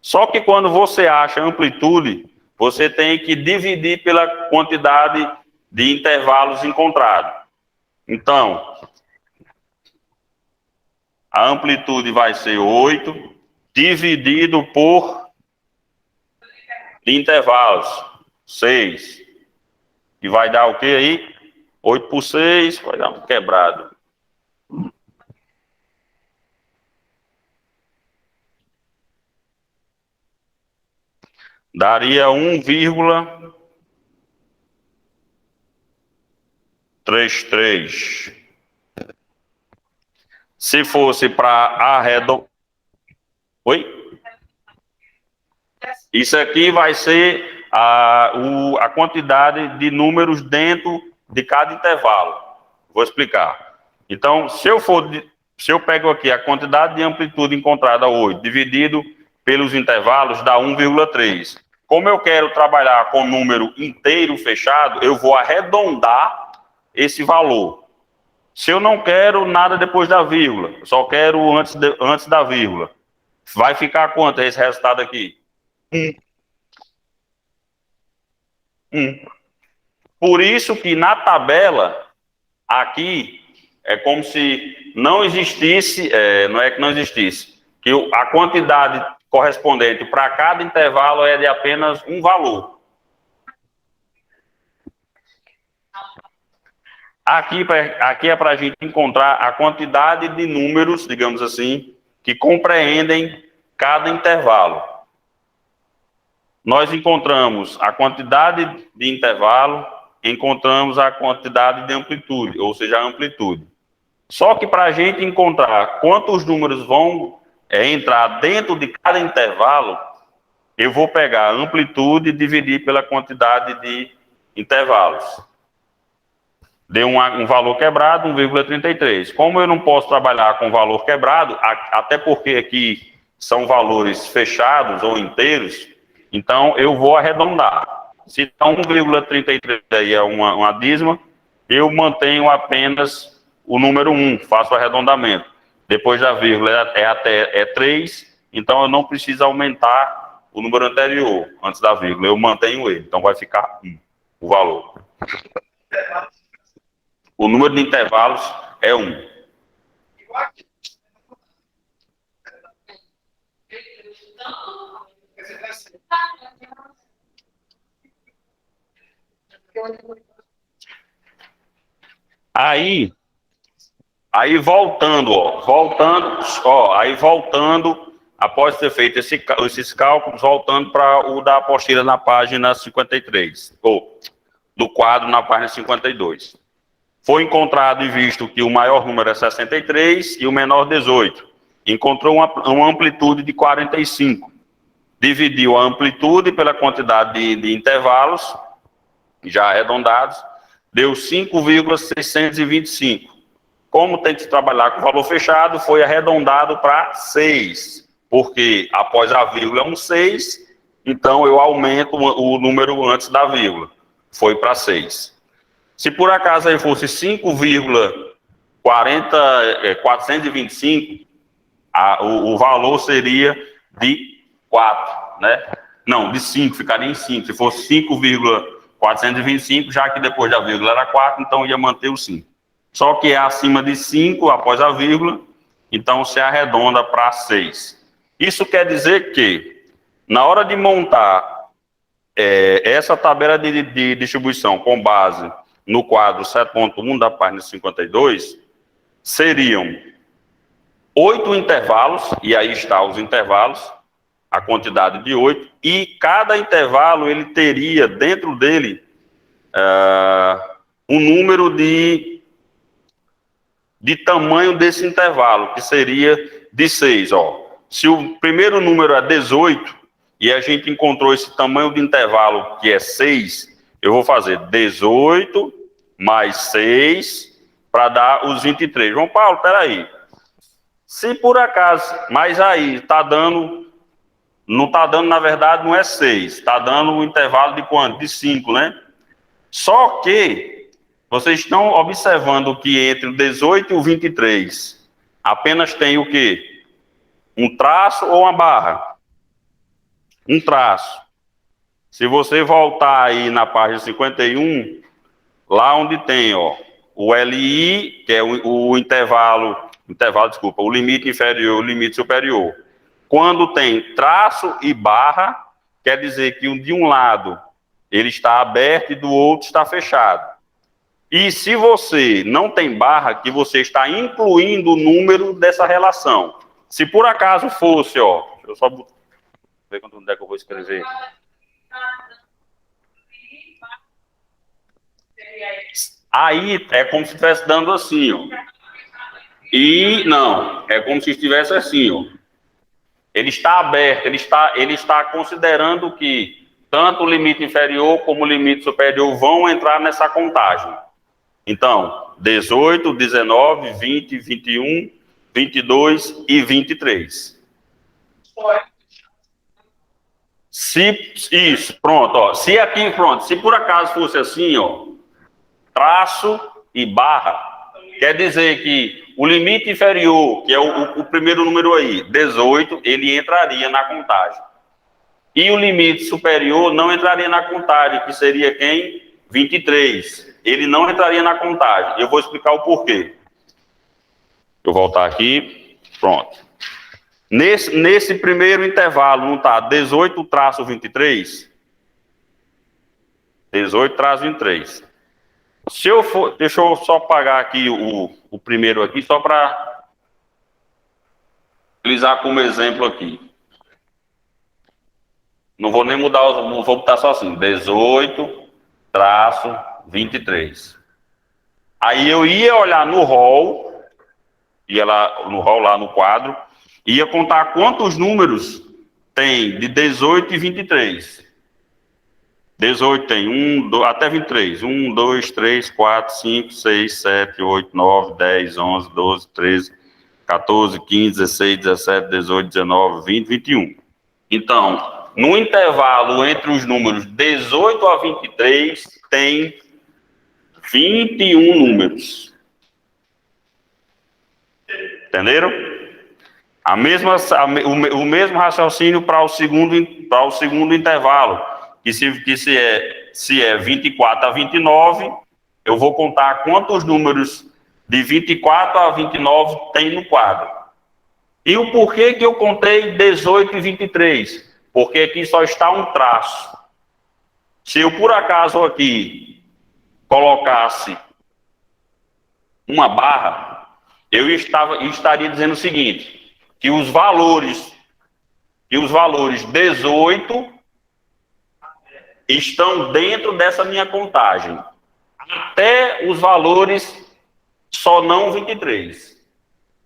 Só que quando você acha a amplitude, você tem que dividir pela quantidade de intervalos encontrados. Então, a amplitude vai ser 8, dividido por intervalos, 6. E vai dar o que aí? 8 por 6, vai dar um quebrado. Daria 1,33. Se fosse para arredondar... Oi? Isso aqui vai ser a quantidade de números dentro de cada intervalo. Vou explicar. Então, se eu pego aqui a quantidade de amplitude encontrada 8, dividido pelos intervalos, dá 1,3. Como eu quero trabalhar com número inteiro fechado, eu vou arredondar esse valor. Se eu não quero nada depois da vírgula, só quero antes da vírgula, vai ficar quanto esse resultado aqui? 1. Por isso que na tabela, aqui, é como se não existisse, não é que não existisse, que a quantidade correspondente para cada intervalo é de apenas um valor. Aqui é para a gente encontrar a quantidade de números, digamos assim, que compreendem cada intervalo. Nós encontramos a quantidade de intervalo, encontramos a quantidade de amplitude, ou seja, a amplitude. Só que para a gente encontrar quantos números vão entrar dentro de cada intervalo, eu vou pegar a amplitude e dividir pela quantidade de intervalos. Deu um valor quebrado, 1,33. Como eu não posso trabalhar com valor quebrado, até porque aqui são valores fechados ou inteiros, então eu vou arredondar. Se 1,33 aí é uma dízima, eu mantenho apenas o número 1, faço o arredondamento. Depois da vírgula é 3, então eu não preciso aumentar o número anterior, antes da vírgula, eu mantenho ele. Então vai ficar 1, o valor. O número de intervalos é 1. Aí voltando, após ter feito esses cálculos, voltando para o da apostila na página 53, ou do quadro na página 52. Foi encontrado e visto que o maior número é 63 e o menor 18. Encontrou uma amplitude de 45. Dividiu a amplitude pela quantidade de intervalos, já arredondados, deu 5,625. Como tem que trabalhar com valor fechado, foi arredondado para 6, porque após a vírgula é um 6, então eu aumento o número antes da vírgula, foi para 6. Se por acaso aí fosse 5,425, o valor seria de 4, né? Não, de 5, ficaria em 5. Se fosse 5,425, já que depois da vírgula era 4, então ia manter o 5. Só que é acima de 5, após a vírgula, então se arredonda para 6. Isso quer dizer que, na hora de montar essa tabela de distribuição com base no quadro 7.1 da página 52, seriam 8 intervalos, e aí estão os intervalos, a quantidade de 8, e cada intervalo ele teria dentro dele um número de tamanho desse intervalo, que seria de 6. Se o primeiro número é 18, e a gente encontrou esse tamanho de intervalo que é 6, eu vou fazer 18 mais 6 para dar os 23. João Paulo, peraí. Se por acaso, mas aí está dando, não está dando, na verdade, não é 6, está dando um intervalo de quanto? De 5, né? Só que vocês estão observando que entre o 18 e o 23 apenas tem o quê? Um traço ou uma barra? Um traço. Se você voltar aí na página 51, lá onde tem o LI, que é o o limite inferior, o limite superior. Quando tem traço e barra, quer dizer que de um lado ele está aberto e do outro está fechado. E se você não tem barra, que você está incluindo o número dessa relação. Se por acaso fosse, deixa eu só ver onde é que eu vou escrever. Aí é como se estivesse dando assim, E não, é como se estivesse assim, Ele está aberto, ele está considerando que tanto o limite inferior como o limite superior vão entrar nessa contagem. Então, 18, 19, 20, 21, 22 e 23. Isso, pronto, se aqui, pronto, se por acaso fosse assim, traço e barra, quer dizer que o limite inferior, que é o primeiro número aí, 18, ele entraria na contagem. E o limite superior não entraria na contagem, que seria quem? 23. Ele não entraria na contagem. Eu vou explicar o porquê. Eu vou voltar aqui, pronto. Nesse primeiro intervalo, não está 18 traço 23? 18 traço 23. Se eu for, deixa eu só apagar aqui o primeiro aqui, só para utilizar como exemplo aqui. Não vou nem mudar, vou botar só assim, 18 traço 23. Aí eu ia olhar no rol, ia lá no rol, lá no quadro, ia contar quantos números tem de 18 e 23. 18 tem até 23. 1, 2, 3, 4, 5, 6, 7, 8, 9, 10, 11, 12, 13, 14, 15, 16, 17, 18, 19, 20, 21. Então, no intervalo entre os números 18 a 23, tem 21 números. Entenderam? O mesmo raciocínio para o segundo intervalo. Que se é 24 a 29, eu vou contar quantos números de 24 a 29 tem no quadro. E o porquê que eu contei 18 e 23? Porque aqui só está um traço. Se eu, por acaso, aqui colocasse uma barra, eu estaria dizendo o seguinte, que os valores 18 estão dentro dessa minha contagem. Até os valores só não 23.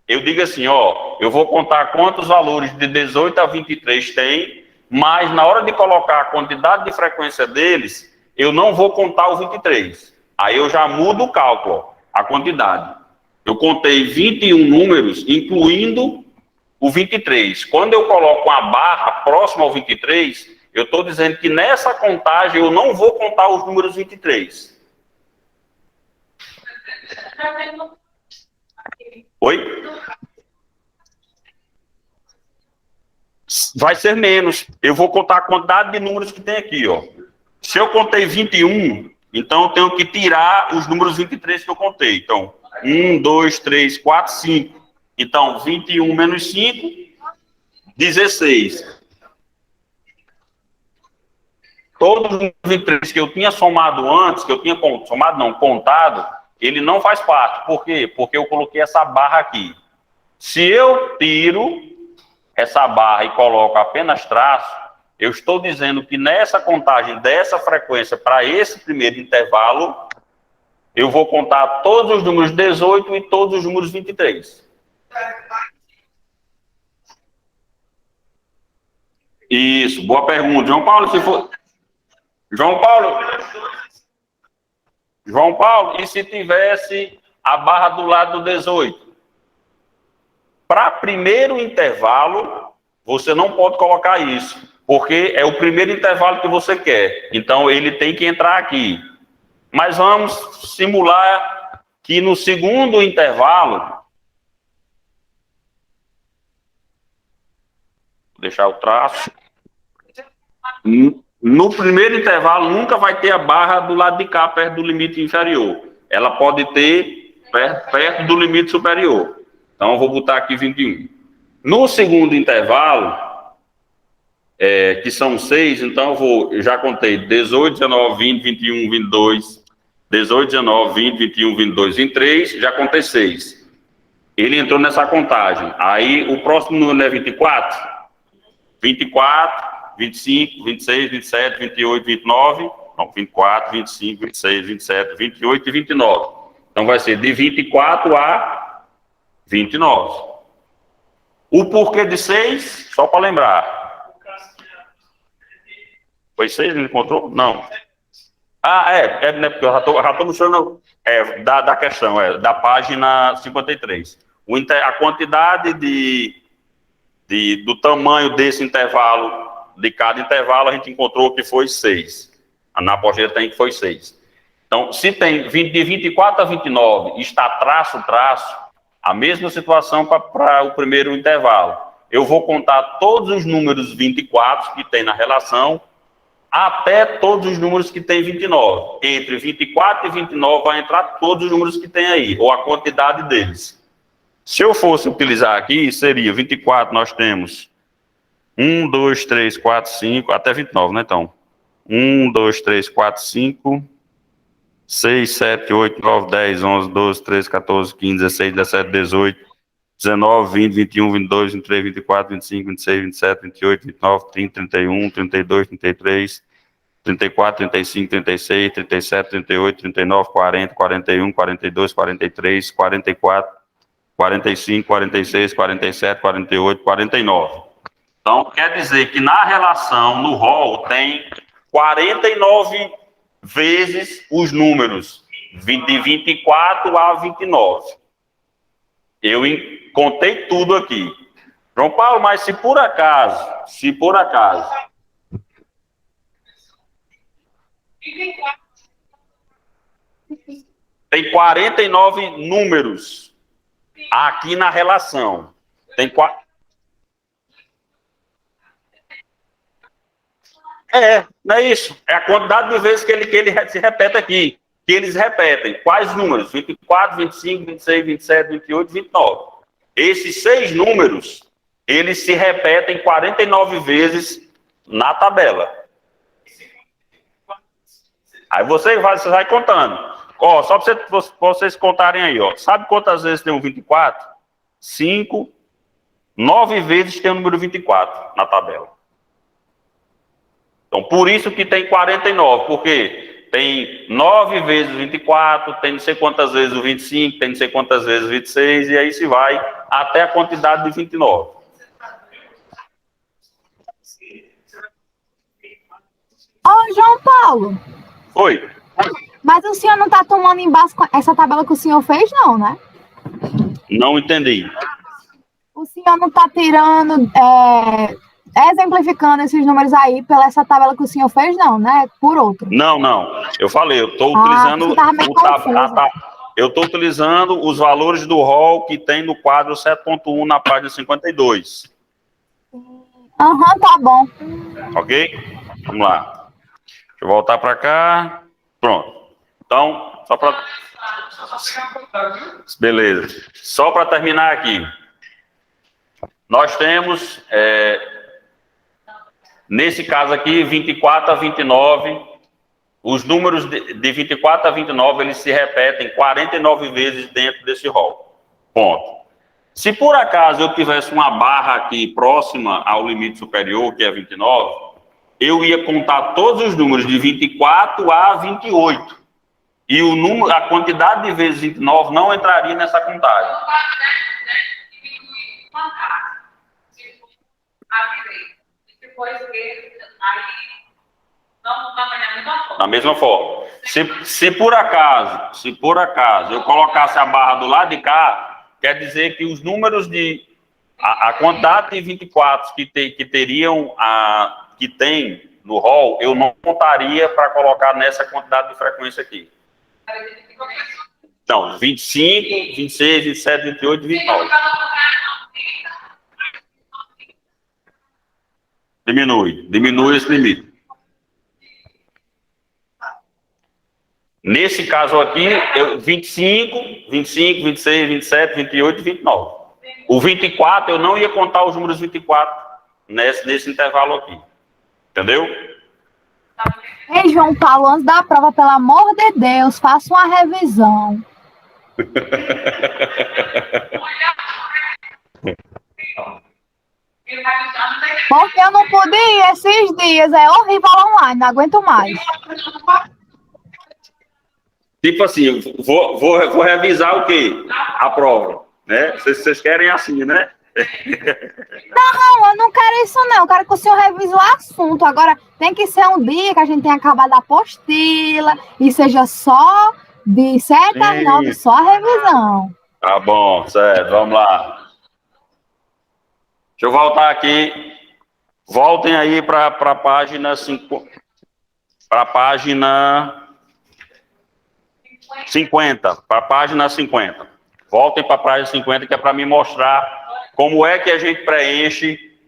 Eu digo assim, eu vou contar quantos valores de 18 a 23 tem, mas na hora de colocar a quantidade de frequência deles, eu não vou contar o 23. Aí eu já mudo o cálculo, a quantidade. Eu contei 21 números, incluindo o 23. Quando eu coloco uma barra próxima ao 23, eu estou dizendo que nessa contagem eu não vou contar os números 23. Oi? Vai ser menos. Eu vou contar a quantidade de números que tem aqui, ó. Se eu contei 21, então eu tenho que tirar os números 23 que eu contei. Então, 1, 2, 3, 4, 5. Então, 21 menos 5, 16. Todos os 23 que eu tinha somado antes, que eu tinha somado, não, contado, ele não faz parte. Por quê? Porque eu coloquei essa barra aqui. Se eu tiro essa barra e coloco apenas traço, eu estou dizendo que nessa contagem dessa frequência para esse primeiro intervalo, eu vou contar todos os números 18 e todos os números 23. Isso, boa pergunta. João Paulo, se for... João Paulo, e se tivesse a barra do lado do 18? Para primeiro intervalo, você não pode colocar isso, porque é o primeiro intervalo que você quer. Então, ele tem que entrar aqui. Mas vamos simular que no segundo intervalo... Vou deixar o traço. No primeiro intervalo, nunca vai ter a barra do lado de cá, perto do limite inferior. Ela pode ter perto do limite superior. Então, eu vou botar aqui 21. No segundo intervalo, que são 6, então eu já contei 18, 19, 20, 21, 22, 18, 19, 20, 21, 22, 23, já contei 6. Ele entrou nessa contagem. Aí, o próximo número é 24? 24... 25, 26, 27, 28, 29, não, 24, 25, 26, 27, 28 e 29. Então, vai ser de 24 a 29. O porquê de 6, só para lembrar. Foi 6 ele encontrou? Não. Né, porque eu já estou mostrando da questão, da página 53. A quantidade do tamanho desse intervalo, de cada intervalo, a gente encontrou que foi 6. Na apostila tem que foi 6. Então, se tem de 24 a 29, está traço, a mesma situação para o primeiro intervalo. Eu vou contar todos os números 24 que tem na relação, até todos os números que tem 29. Entre 24 e 29 vai entrar todos os números que tem aí, ou a quantidade deles. Se eu fosse utilizar aqui, seria 24, nós temos 1, 2, 3, 4, 5, até 29, né, então? 1, 2, 3, 4, 5, 6, 7, 8, 9, 10, 11, 12, 13, 14, 15, 16, 17, 18, 19, 20, 21, 22, 23, 24, 25, 26, 27, 28, 29, 30, 31, 32, 33, 34, 35, 36, 37, 38, 39, 40, 41, 42, 43, 44, 45, 46, 47, 48, 49. Então, quer dizer que na relação, no rol, tem 49 vezes os números, de 24 a 29. Eu contei tudo aqui. João Paulo, mas se por acaso, tem 49 números aqui na relação. Tem 4. Não é isso. É a quantidade de vezes que ele se repete aqui. Que eles repetem. Quais números? 24, 25, 26, 27, 28, 29. Esses 6 números, eles se repetem 49 vezes na tabela. Aí você vai contando. Ó, só para vocês contarem aí, ó. Sabe quantas vezes tem um 24? 5, 9 vezes tem o número 24 na tabela. Então, por isso que tem 49, porque tem 9 vezes o 24, tem não sei quantas vezes o 25, tem não sei quantas vezes o 26, e aí se vai até a quantidade de 29. Ô, João Paulo. Oi. Mas o senhor não está tomando em base essa tabela que o senhor fez, não, né? Não entendi. O senhor não está tirando... exemplificando esses números aí pela essa tabela que o senhor fez, não, né? Por outro. Não. Eu falei, eu estou utilizando... Eu estou utilizando os valores do rol que tem no quadro 7.1 na página 52. Aham, tá bom. Ok? Vamos lá. Deixa eu voltar para cá. Pronto. Então, só para... Beleza. Só para terminar aqui. Nós temos, nesse caso aqui, 24 a 29. Os números de 24 a 29, eles se repetem 49 vezes dentro desse rol. Ponto. Se por acaso eu tivesse uma barra aqui próxima ao limite superior, que é 29, eu ia contar todos os números de 24 a 28. E a quantidade de vezes 29 não entraria nessa contagem. Da mesma forma. Se por acaso eu colocasse a barra do lado de cá, quer dizer que os números a quantidade de 24 que tem no rol, eu não contaria para colocar nessa quantidade de frequência aqui. Então, 25, 26, 27, 28 e 29. Diminui esse limite. Nesse caso aqui, 25, 26, 27, 28 e 29. O 24, eu não ia contar os números 24 nesse intervalo aqui. Entendeu? Ei, João Paulo, antes da prova, pelo amor de Deus, faça uma revisão. Porque eu não pude ir esses dias, é horrível online, não aguento mais. Tipo assim, vou revisar o quê? A prova, né? Vocês querem assim, né? Não, eu não quero isso não, eu quero que o senhor revise o assunto. Agora, tem que ser um dia que a gente tenha acabado a apostila e seja só de 7 às 9, só a revisão. Tá bom, certo, vamos lá. Deixa eu voltar aqui. Voltem aí para a página 5. Para a página 50. Para a página 50. Voltem para a página 50, que é para me mostrar como é que a gente preenche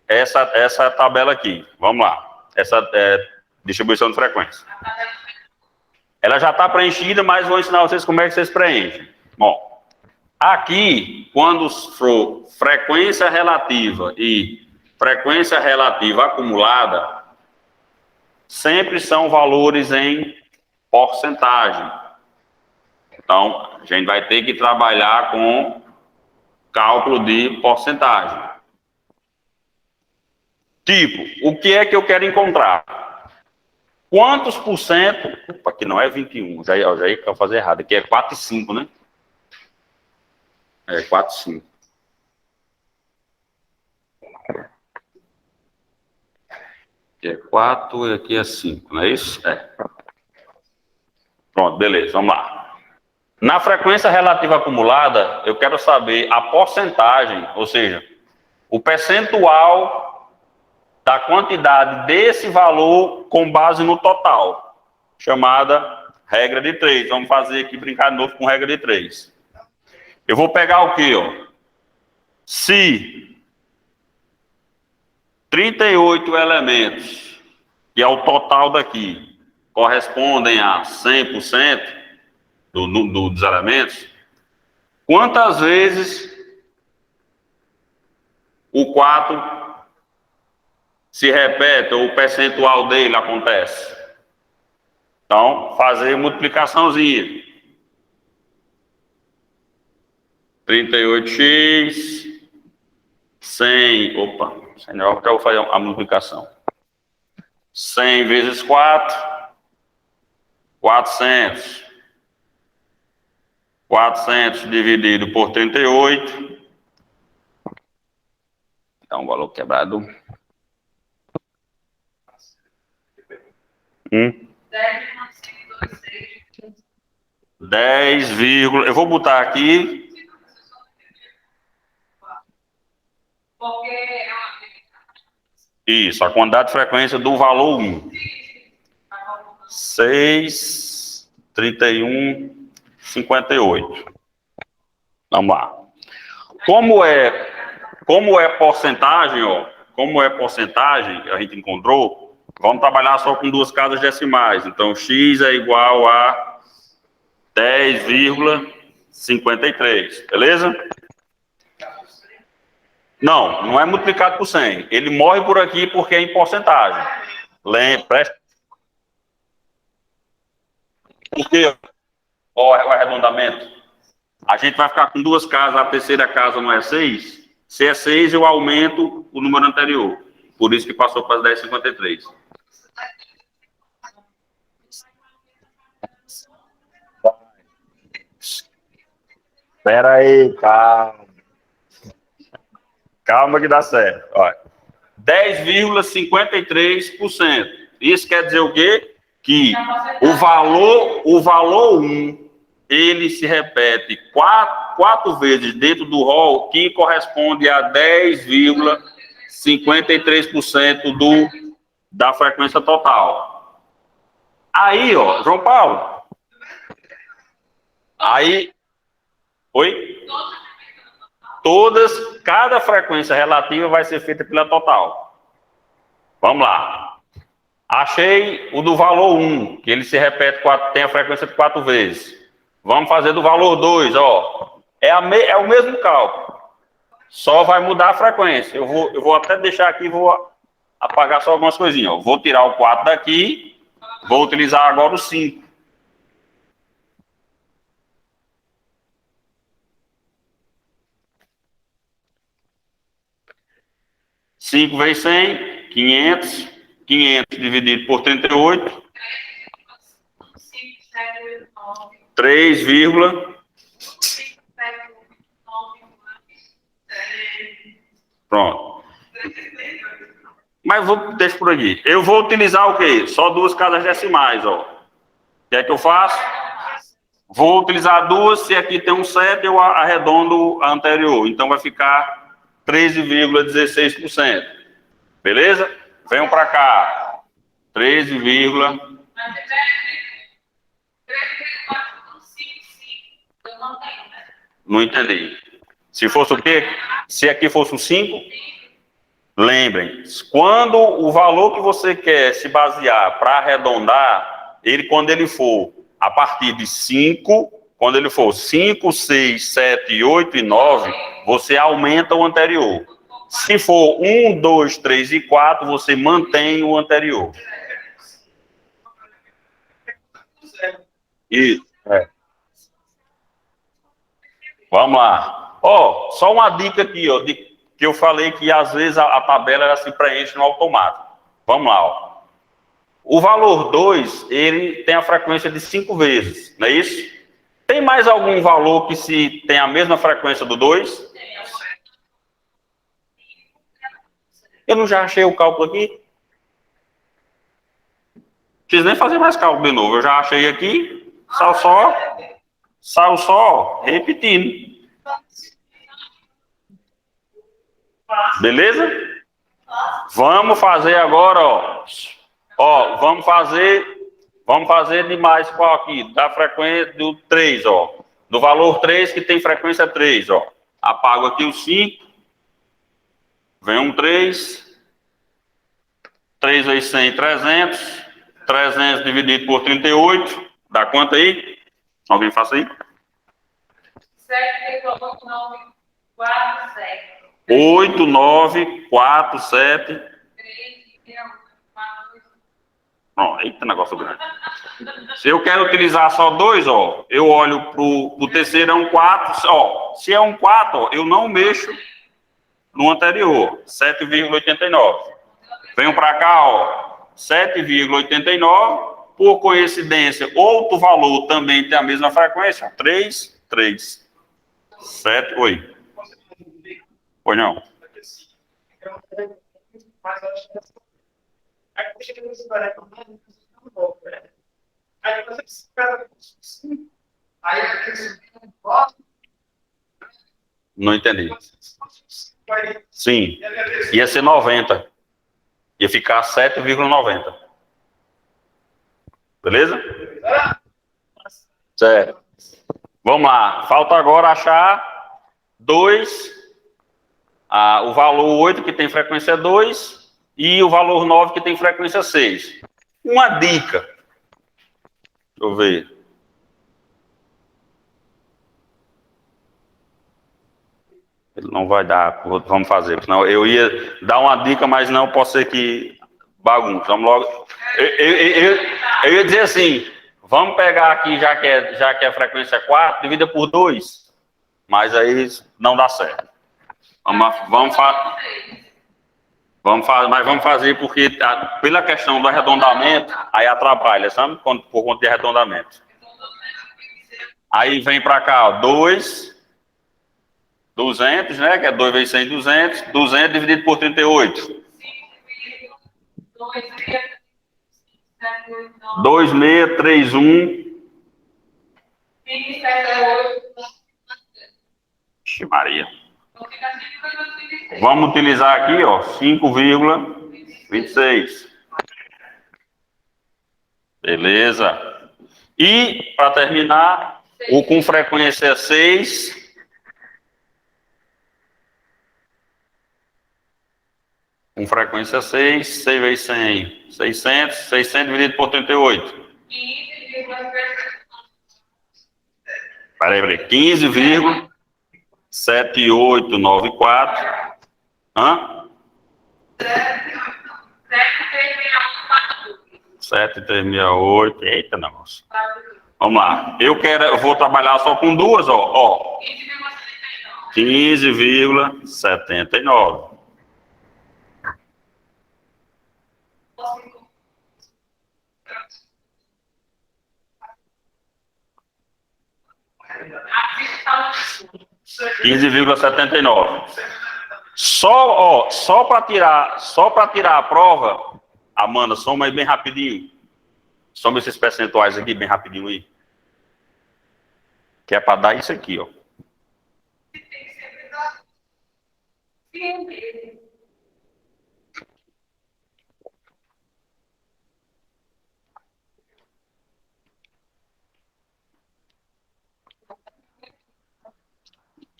essa tabela aqui. Vamos lá. Essa distribuição de frequência. Ela já está preenchida, mas vou ensinar vocês como é que vocês preenchem. Bom, aqui, quando for frequência relativa e frequência relativa acumulada, sempre são valores em porcentagem. Então, a gente vai ter que trabalhar com cálculo de porcentagem. Tipo, o que é que eu quero encontrar? Quantos por cento... Opa, aqui não é 21, já ia fazer errado. Aqui é 4,5, né? É 4,5. Aqui é 4 e aqui é 5, não é isso? É. Pronto, beleza, vamos lá. Na frequência relativa acumulada, eu quero saber a porcentagem, ou seja, o percentual da quantidade desse valor com base no total, chamada regra de 3. Vamos fazer aqui, brincar de novo com regra de 3. Eu vou pegar o quê? Ó? Se 38 elementos, que é o total daqui, correspondem a 100% dos elementos, quantas vezes o 4 se repete, ou o percentual dele acontece? Então, fazer multiplicaçãozinha. 38x, 100, opa, já vou fazer a multiplicação. 100 vezes 4, 400. 400 dividido por 38. Dá um valor quebrado. 10, eu vou botar aqui. Isso, a quantidade de frequência do valor 1. 6, 31, 58. Vamos lá. Como é porcentagem, ó, como é porcentagem, a gente encontrou, vamos trabalhar só com duas casas decimais. Então, x é igual a 10,53, beleza? Não, não é multiplicado por 100. Ele morre por aqui porque é em porcentagem. Presta. Porque, ó, o arredondamento. A gente vai ficar com duas casas, a terceira casa não é 6. Se é 6, eu aumento o número anterior. Por isso que passou para as 10,53. Espera aí, calma. Calma que dá certo. Olha, 10,53%. Isso quer dizer o quê? Que o valor 1, ele se repete quatro vezes dentro do rol, que corresponde a 10,53% da frequência total. Aí, ó, João Paulo. Aí, oi? Cada frequência relativa vai ser feita pela total. Vamos lá. Achei o do valor 1, que ele se repete, tem a frequência de 4 vezes. Vamos fazer do valor 2, ó. É o mesmo cálculo. Só vai mudar a frequência. Eu vou até deixar aqui, vou apagar só algumas coisinhas. Ó. Vou tirar o 4 daqui, vou utilizar agora o 5. Cinco vezes 100, 500. 500 dividido por 38. 3, pronto. Mas deixa por aqui. Eu vou utilizar o quê? Só duas casas decimais, ó. O que é que eu faço? Vou utilizar duas, se aqui tem um 7, eu arredondo a anterior. Então vai ficar 13,16%. Beleza? Venham para cá. 13, não entendi. Se fosse o quê? Se aqui fosse o 5, lembrem, quando o valor que você quer se basear para arredondar, quando ele for a partir de 5, quando ele for 5, 6, 7, 8 e 9, você aumenta o anterior. Se for 1, 2, 3 e 4, você mantém o anterior. Isso. Vamos lá. Ó, só uma dica aqui, ó, que eu falei que às vezes a tabela ela se preenche no automático. Vamos lá, ó. O valor 2, ele tem a frequência de 5 vezes, não é isso? Tem mais algum valor que se tem a mesma frequência do 2? Eu não já achei o cálculo aqui? Não preciso nem fazer mais cálculo de novo. Eu já achei aqui, saiu só repetindo. Beleza? Vamos fazer agora, ó. Ó, vamos fazer de mais qual aqui? Da frequência do 3, ó. Do valor 3 que tem frequência 3, ó. Apago aqui o 5. Vem um 3. 3 vezes 100, 300. 300 dividido por 38. Dá quanto aí? Alguém faça aí? 7,8947. 8947. Ó, eita, negócio grande. Se eu quero utilizar só 2, ó, eu olho pro terceiro, é um 4, ó. Se é um 4, ó, eu não mexo no anterior, 7,89. Venho para cá, ó, 7,89. Por coincidência, outro valor também tem a mesma frequência, 3, 3. 7, oi. Pois não. Não entendi. Sim, ia ser 90. Ia ficar 7,90. Beleza? Certo. Vamos lá. Falta agora achar 2 o valor 8 que tem frequência 2 e o valor 9 que tem frequência 6. Uma dica. Deixa eu ver. Ele não vai dar, vamos fazer. Senão eu ia dar uma dica, mas não posso ser que bagunça. Vamos logo. Eu ia dizer assim, vamos pegar aqui, já que é frequência 4, divida por 2. Mas aí não dá certo. Vamos fazer porque pela questão do arredondamento, aí atrapalha, sabe? Por conta de arredondamento. Aí vem para cá, ó, 200, né? Que é 2 vezes 100, 200. 200 dividido por 38. 2631. Ixi, Maria. Vamos utilizar aqui, ó, 5,26. Beleza. E, para terminar, o com frequência 6. Com frequência 6, 6 vezes 100, 600. 600 dividido por 38. Peraí. 15,7894. Hã? 7368. Eita, negócio. Vamos lá. Eu vou trabalhar só com duas, ó. 15,79. $15,79. Só para tirar a prova, Amanda, soma aí bem rapidinho. Soma esses percentuais aqui bem rapidinho aí. Que é para dar isso aqui, ó.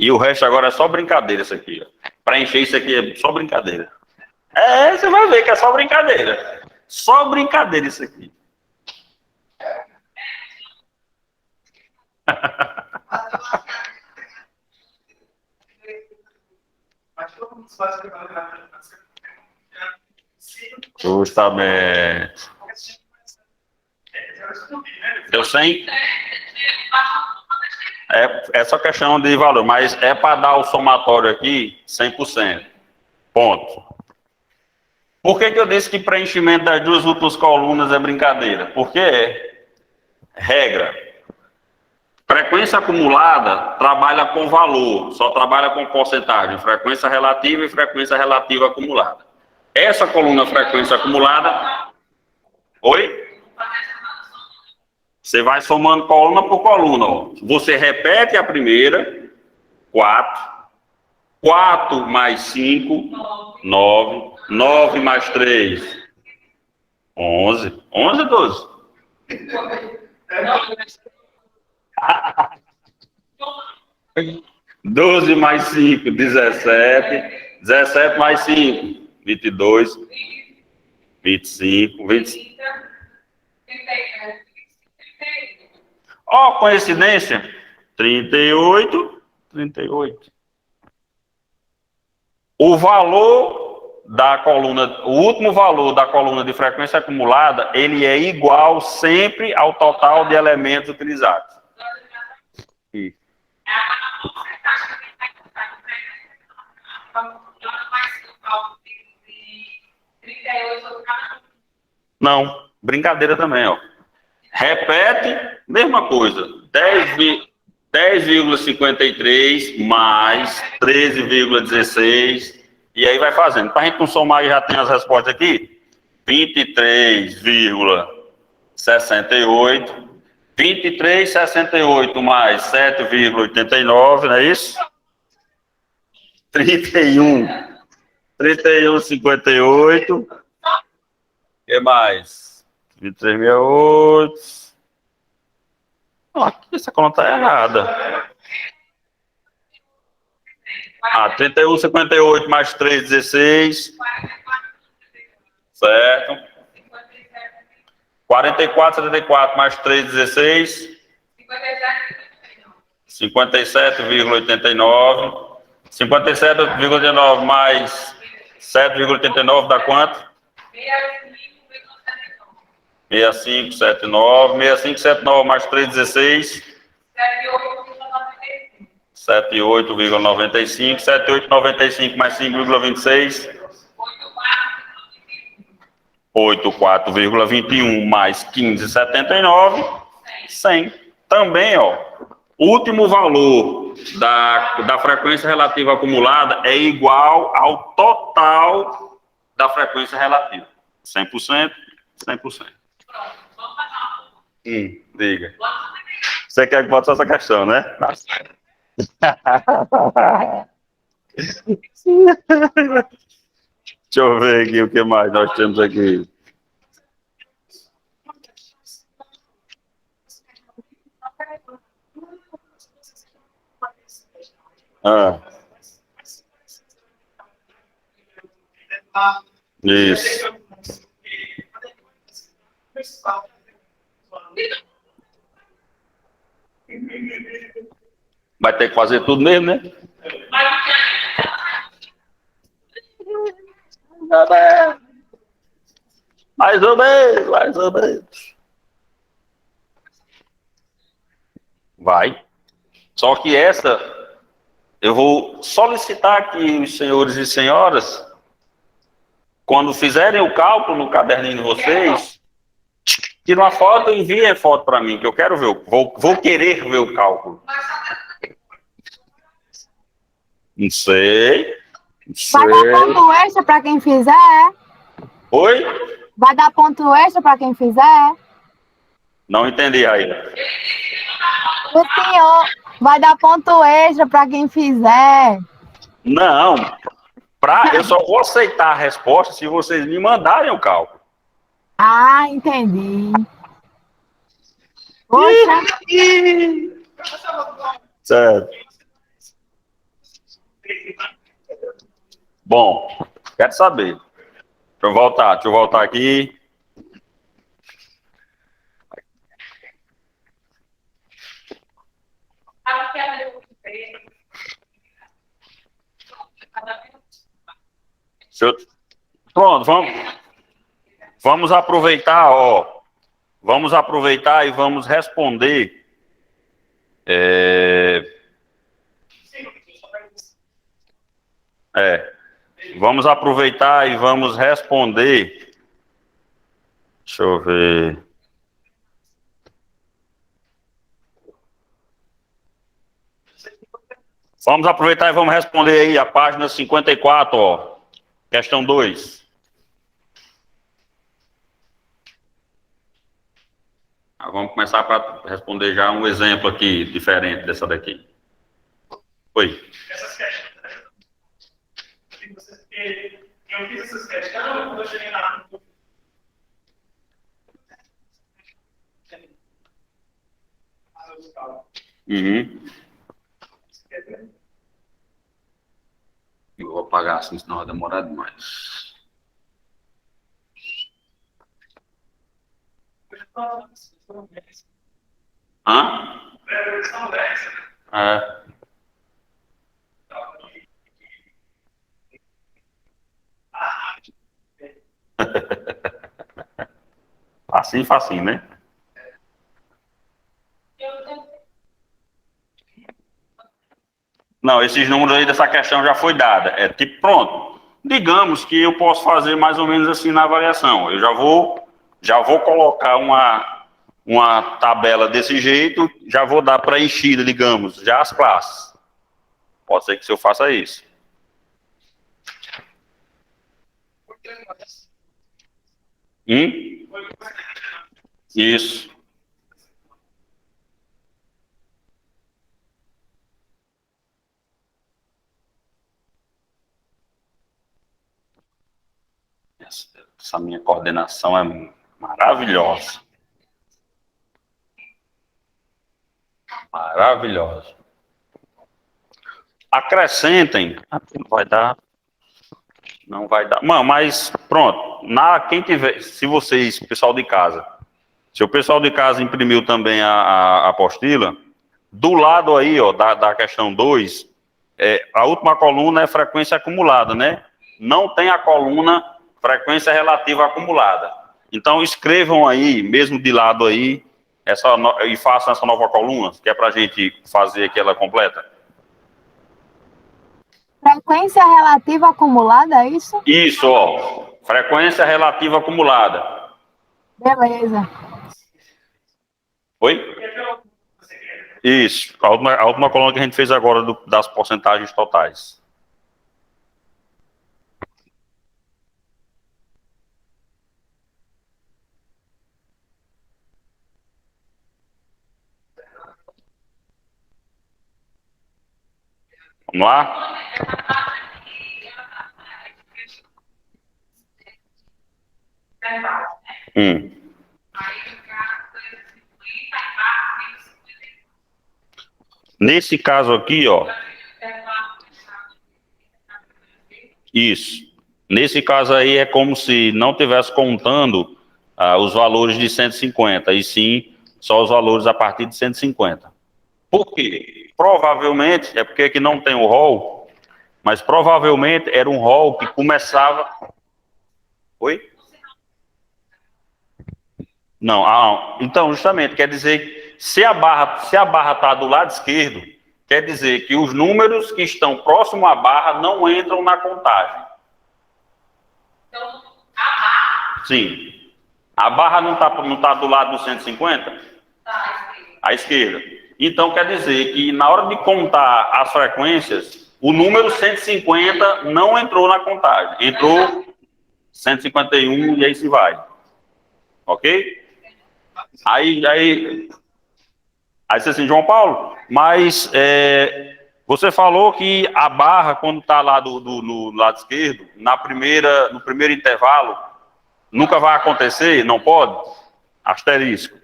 E o resto agora é só brincadeira isso aqui, ó. Para encher isso aqui é só brincadeira. Você vai ver que é só brincadeira. Só brincadeira isso aqui. Justamente. Deu 100? É só questão de valor, mas é para dar o somatório aqui 100%. Ponto. Por que eu disse que preenchimento das duas últimas colunas é brincadeira? Porque regra. Frequência acumulada trabalha com valor, só trabalha com porcentagem, frequência relativa e frequência relativa acumulada. Essa coluna frequência acumulada... Oi? Você vai somando coluna por coluna. Ó. Você repete a primeira, 4. 4 mais 5, 9. 9 mais 3, 11. 11 ou 12? 12 mais 5, 17. 17 mais 5, 22. 25, 25. Ó, coincidência. 38. O valor da coluna, o último valor da coluna de frequência acumulada, ele é igual sempre ao total de elementos utilizados. Isso. Não, brincadeira também, ó. Repete, mesma coisa. 10,53 mais 13,16. E aí vai fazendo. Para a gente não somar, já tem as respostas aqui. 23,68. 23,68 mais 7,89, não é isso? 31,58. O que mais? 23,68. Aqui essa conta está errada. 31,58 mais 3,16. Certo. 44,74 mais 3,16. 57,89. 57,89 mais 7,89 dá quanto? 65,79. 65,79 mais 3,16. 78,95. 78,95 mais 5,26. 84,21 mais 15,79. 100. Também, ó, o último valor da frequência relativa acumulada é igual ao total da frequência relativa. 100%, 100%. Diga. Você quer que bote só essa questão, né? Deixa eu ver aqui o que mais nós temos aqui. Isso. Vai ter que fazer tudo mesmo, né? Mais ou menos, mais ou menos. Vai. Só que essa, eu vou solicitar aqui os senhores e senhoras, quando fizerem o cálculo no caderninho de vocês, tirem uma foto e enviem a foto para mim, que eu quero ver, vou querer ver o cálculo. Não sei. Vai dar ponto extra para quem fizer? Oi? Vai dar ponto extra para quem fizer? Não entendi aí. O senhor vai dar ponto extra para quem fizer? Não. Eu só vou aceitar a resposta se vocês me mandarem o cálculo. Ah, entendi. Poxa. Certo. Bom, quero saber. Deixa eu voltar aqui. Pronto, vamos aproveitar, ó. Vamos aproveitar e vamos responder. Vamos aproveitar e vamos responder. Deixa eu ver. Vamos aproveitar e vamos responder aí a página 54, ó. Questão 2. Vamos começar para responder já um exemplo aqui, diferente dessa daqui. Oi. Essas questões. Eu fiz essas questões quando eu cheguei na. Eu vou apagar assim, senão vai demorar demais. Hã? É. Facinho, facinho, né? Não, esses números aí dessa questão já foi dada. É tipo, pronto. Digamos que eu posso fazer mais ou menos assim na avaliação. Eu já vou colocar uma tabela desse jeito, já vou dar preenchida, digamos, já as classes. Pode ser que eu faça isso. Isso. Essa minha coordenação é maravilhosa. Maravilhosa. Acrescentem. Não vai dar. Não vai dar. Mano, mas pronto. Quem tiver, se vocês, pessoal de casa, se o pessoal de casa imprimiu também a apostila, do lado aí, ó, da questão 2, a última coluna é frequência acumulada, né? Não tem a coluna frequência relativa acumulada. Então escrevam aí, mesmo de lado aí, e façam essa nova coluna, que é para a gente fazer aqui ela completa. Frequência relativa acumulada, é isso? Isso, ó. Frequência relativa acumulada. Beleza. Oi? Isso. A última coluna que a gente fez agora das porcentagens totais. Vamos lá? Nesse caso aqui, ó. Isso. Nesse caso aí é como se não estivesse contando os valores de 150, e sim só os valores a partir de 150. Por quê? Provavelmente, é porque aqui não tem o rol, mas provavelmente era um rol que começava... Oi? Não, então justamente, quer dizer que se a barra está do lado esquerdo, quer dizer que os números que estão próximo à barra não entram na contagem. Então, a barra? Sim. A barra não tá do lado do 150? Tá, à esquerda. Então, quer dizer que na hora de contar as frequências, o número 150 não entrou na contagem. Entrou 151 e aí se vai. Ok? Aí você assim, João Paulo, mas você falou que a barra, quando está lá no lado esquerdo, no primeiro intervalo, nunca vai acontecer? Não pode? Asterisco.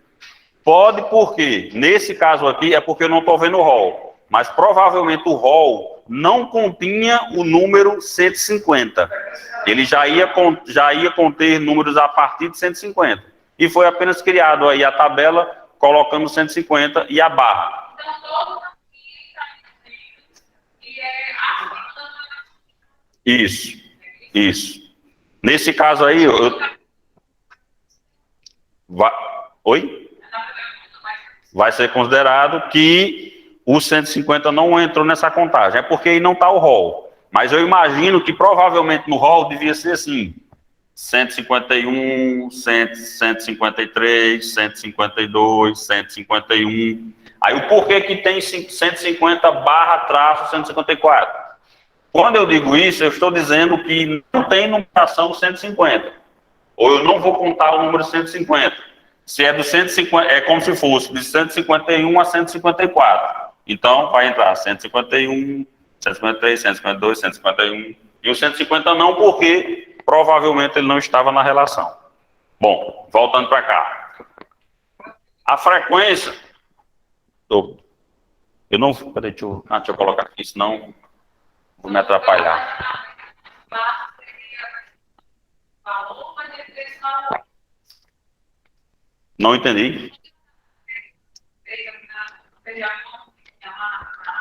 Pode porque, nesse caso aqui, é porque eu não estou vendo o rol, mas provavelmente o rol não continha o número 150. Ele já ia conter números a partir de 150. E foi apenas criado aí a tabela colocando 150 e a barra. Então, todo Isso. Nesse caso aí, Oi? Vai ser considerado que o 150 não entrou nessa contagem. É porque aí não está o rol. Mas eu imagino que provavelmente no rol devia ser assim: 151, 153, 152, 151. Aí o porquê que tem 150 barra traço 154? Quando eu digo isso, eu estou dizendo que não tem numeração 150. Ou eu não vou contar o número 150. Se é do 150, é como se fosse de 151 a 154. Então vai entrar 151, 153, 152, 151. E o 150 não, porque provavelmente ele não estava na relação. Bom, voltando para cá. A frequência... Eu não... Peraí, deixa eu colocar aqui, senão vou me atrapalhar. Não entendi.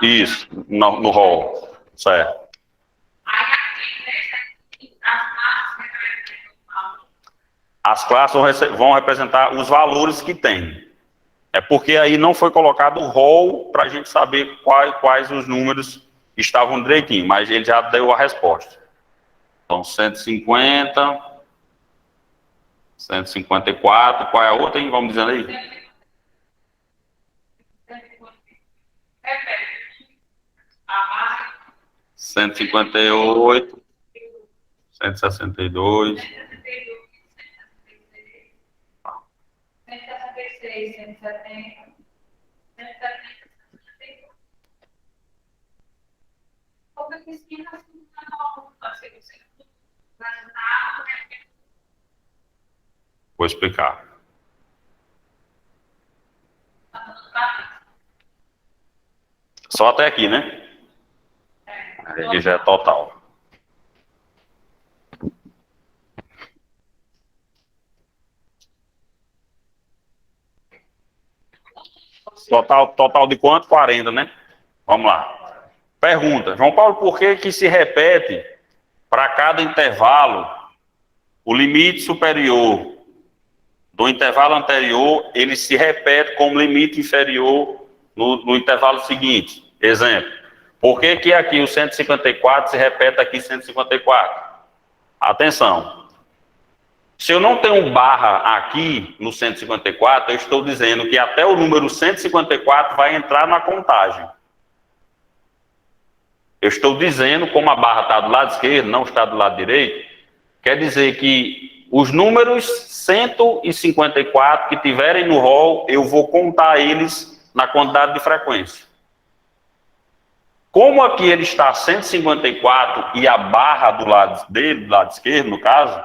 Isso, no rol. Certo. As classes vão representar os valores que tem. É porque aí não foi colocado o rol para a gente saber quais os números estavam direitinho, mas ele já deu a resposta. Então, 150, 154, qual é a outra, hein? Vamos dizendo aí. 158, 162, 166, 170, 170. Pouca pesquisa Vou explicar. Só até aqui, né? Aí já é total. Total de quanto? 40, né? Vamos lá. Pergunta, João Paulo, por que que se repete para cada intervalo o limite superior do intervalo anterior, ele se repete como limite inferior no intervalo seguinte? Exemplo, por que que aqui o 154 se repete aqui 154? Atenção, se eu não tenho barra aqui no 154, eu estou dizendo que até o número 154 vai entrar na contagem. Eu estou dizendo, como a barra está do lado esquerdo, não está do lado direito, quer dizer que os números 154 que tiverem no rol, eu vou contar eles na quantidade de frequência. Como aqui ele está 154 e a barra do lado dele, do lado esquerdo, no caso,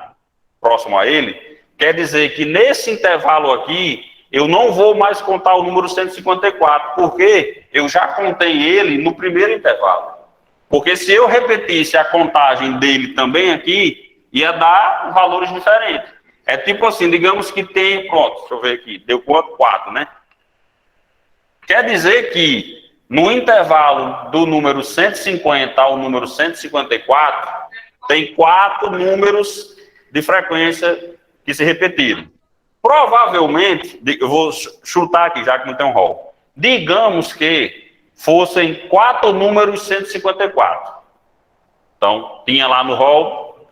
próximo a ele, quer dizer que nesse intervalo aqui, eu não vou mais contar o número 154, porque eu já contei ele no primeiro intervalo. Porque se eu repetisse a contagem dele também aqui, ia dar valores diferentes. É tipo assim, digamos que tem, pronto, deixa eu ver aqui, deu quanto? 4, né? Quer dizer que no intervalo do número 150 ao número 154, tem 4 números de frequência que se repetiram. Provavelmente, eu vou chutar aqui, já que não tem um rol. Digamos que fossem 4 números 154. Então, tinha lá no rol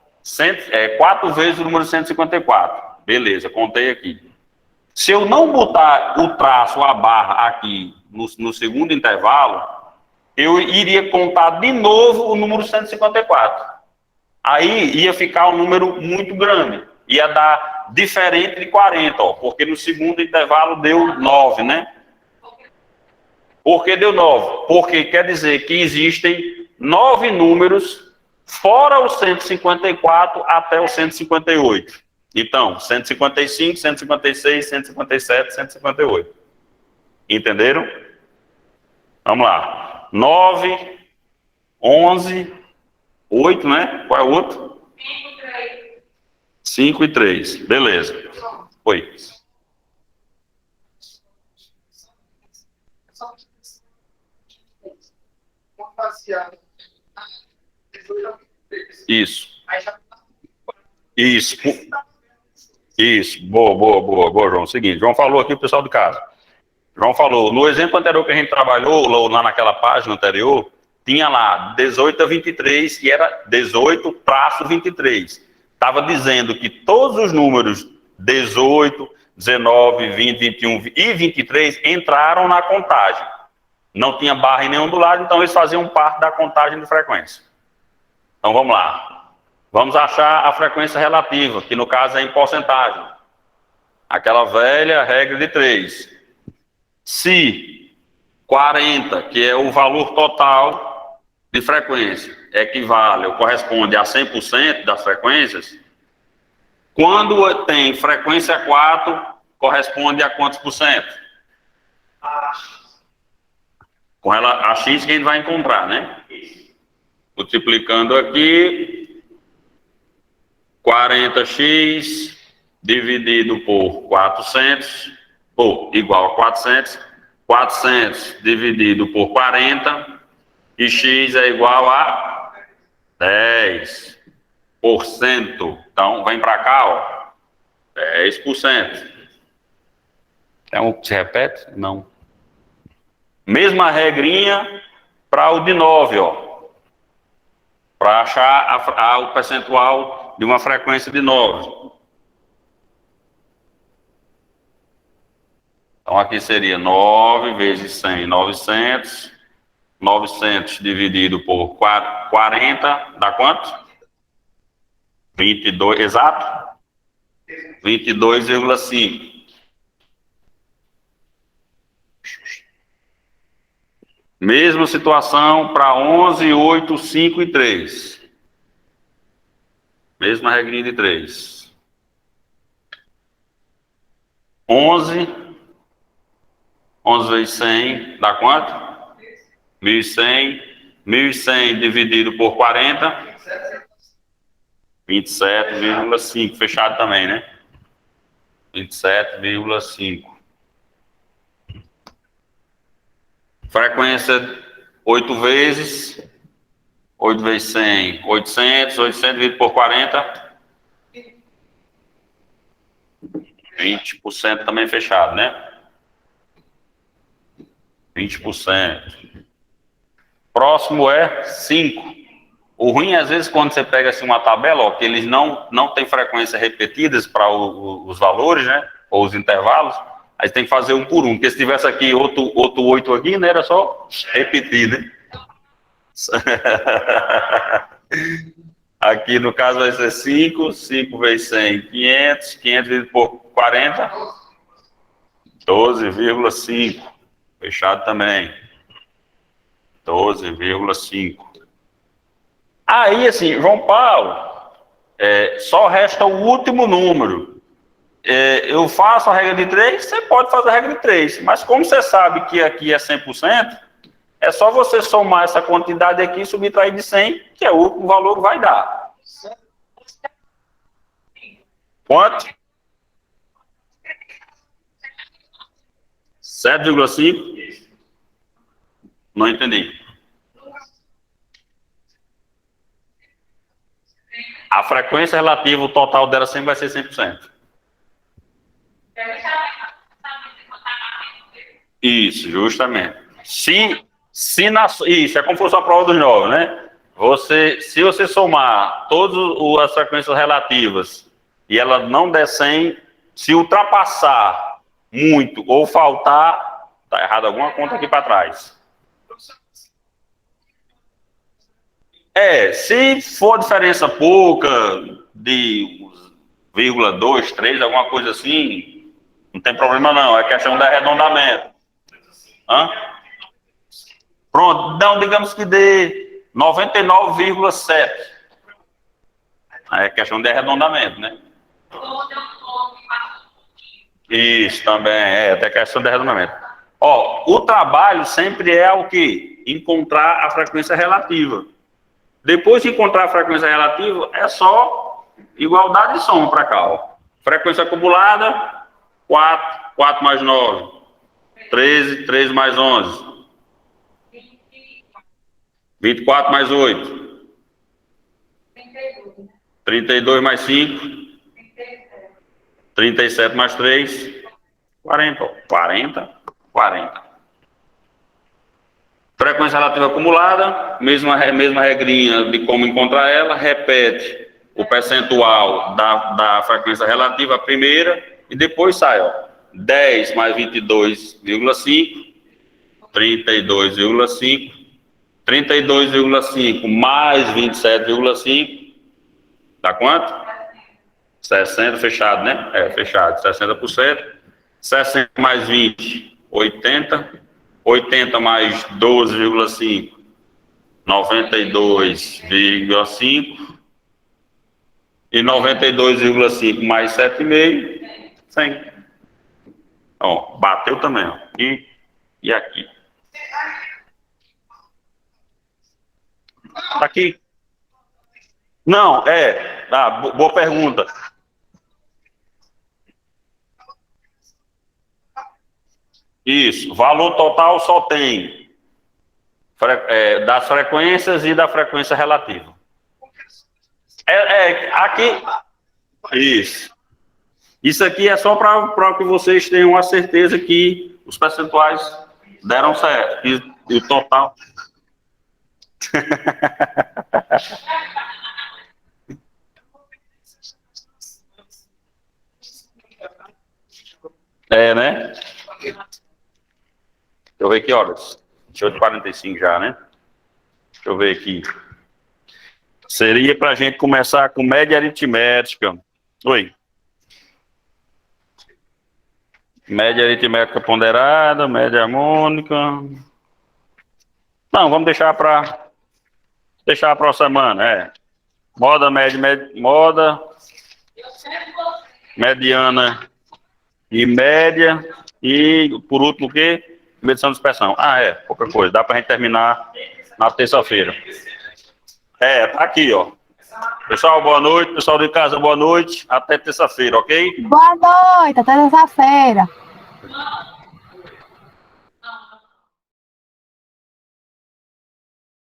4 vezes o número 154. Beleza, contei aqui. Se eu não botar o traço, a barra aqui no segundo intervalo, eu iria contar de novo o número 154. Aí ia ficar um número muito grande. Ia dar diferente de 40, ó, porque no segundo intervalo deu 9, né? Por que deu 9? Porque quer dizer que existem 9 números fora o 154 até o 158. Então, 155, 156, 157, 158. Entenderam? Vamos lá. 9, 11, 8, né? Qual é o outro? 5 e 3. Beleza. Oi. Isso. Isso. Isso. Boa, João. Seguinte, João falou aqui, o pessoal de casa. João falou, no exemplo anterior que a gente trabalhou, lá naquela página anterior, tinha lá 18 a 23, e era 18-23. Estava dizendo que todos os números 18, 19, 20, 21 e 23 entraram na contagem. Não tinha barra em nenhum do lado, então eles faziam parte da contagem de frequência. Então vamos lá. Vamos achar a frequência relativa, que no caso é em porcentagem. Aquela velha regra de 3. Se 40, que é o valor total de frequência, equivale ou corresponde a 100% das frequências, quando tem frequência 4, corresponde a quantos por cento? Com ela, a x que a gente vai encontrar, né? Multiplicando aqui, 40x dividido por 400, ou igual a 400, 400 dividido por 40, e x é igual a 10%. Então, vem para cá, ó, 10%. É um que se repete? Não. Mesma regrinha para o de 9, ó. Para achar o percentual de uma frequência de 9. Então, aqui seria 9 vezes 100, 900. 900 dividido por 40, dá quanto? 22, exato? 22,5. Mesma situação para 11, 8, 5 e 3. Mesma regrinha de 3. 11 vezes 100 dá quanto? 1.100 1.100 dividido por 40, 27,5, fechado também, né? 27,5. Frequência 8 vezes, 8 vezes 100, 800, 800 dividido por 40, 20% também fechado, né? 20%. Próximo é 5. O ruim, às vezes, quando você pega assim, uma tabela, ó, que eles não tem frequência repetidas para os valores, né? Ou os intervalos, aí você tem que fazer um por um. Porque se tivesse aqui outro 8 aqui, né? Era só repetir, né? Aqui, no caso, vai ser 5. 5 vezes 100, 500. 500 dividido por 40, 12,5. Fechado também. 12,5. Aí, assim, João Paulo, só resta o último número. Eu faço a regra de 3, você pode fazer a regra de 3. Mas como você sabe que aqui é 100%, é só você somar essa quantidade aqui e subtrair de 100, que é o último valor que vai dar. Quanto? 7,5? Não entendi. A frequência relativa, o total dela sempre vai ser 100%. Isso, justamente. Isso, é como se fosse a prova dos 9, né? Se você somar todas as frequências relativas e ela não der 100, se ultrapassar muito ou faltar, tá errado alguma conta aqui para trás. Se for diferença pouca, de 0,2, 3, alguma coisa assim, não tem problema não, é questão de arredondamento. Hã? Pronto, então digamos que dê 99,7. É questão de arredondamento, né? Isso também, até questão de arredondamento. Ó, o trabalho sempre é o quê? Encontrar a frequência relativa. Depois de encontrar a frequência relativa, é só igualdade de soma para cá. Ó. Frequência acumulada, 4, 4 mais 9, 13, 13 mais 11, 24 mais 8, 32 mais 5, 37 mais 3, 40. Ó. 40. Frequência relativa acumulada, mesma regrinha de como encontrar ela, repete o percentual da frequência relativa, a primeira, e depois sai, ó, 10 mais 22,5, 32,5, 32,5 mais 27,5, dá quanto? 60, fechado, né? Fechado, 60%. 60 mais 20, 80. 80 mais 12,5, 92,5. E 92,5 mais 7,5, 100. Ó, bateu também, ó. E aqui. Tá aqui. Não, boa pergunta. Isso, valor total só tem das frequências e da frequência relativa. Aqui, isso aqui é só para que vocês tenham a certeza que os percentuais deram certo, e o total... né? Deixa eu ver que horas. 18h45 já, né? Deixa eu ver aqui. Seria para a gente começar com média aritmética. Oi. Média aritmética ponderada, média harmônica. Não, vamos deixar para a próxima semana, Moda, moda, mediana e média. E, por último, o quê? Medição de dispersão. Pouca coisa. Dá para a gente terminar na terça-feira. Tá aqui, ó. Pessoal, boa noite. Pessoal de casa, boa noite. Até terça-feira, ok? Boa noite, até terça-feira.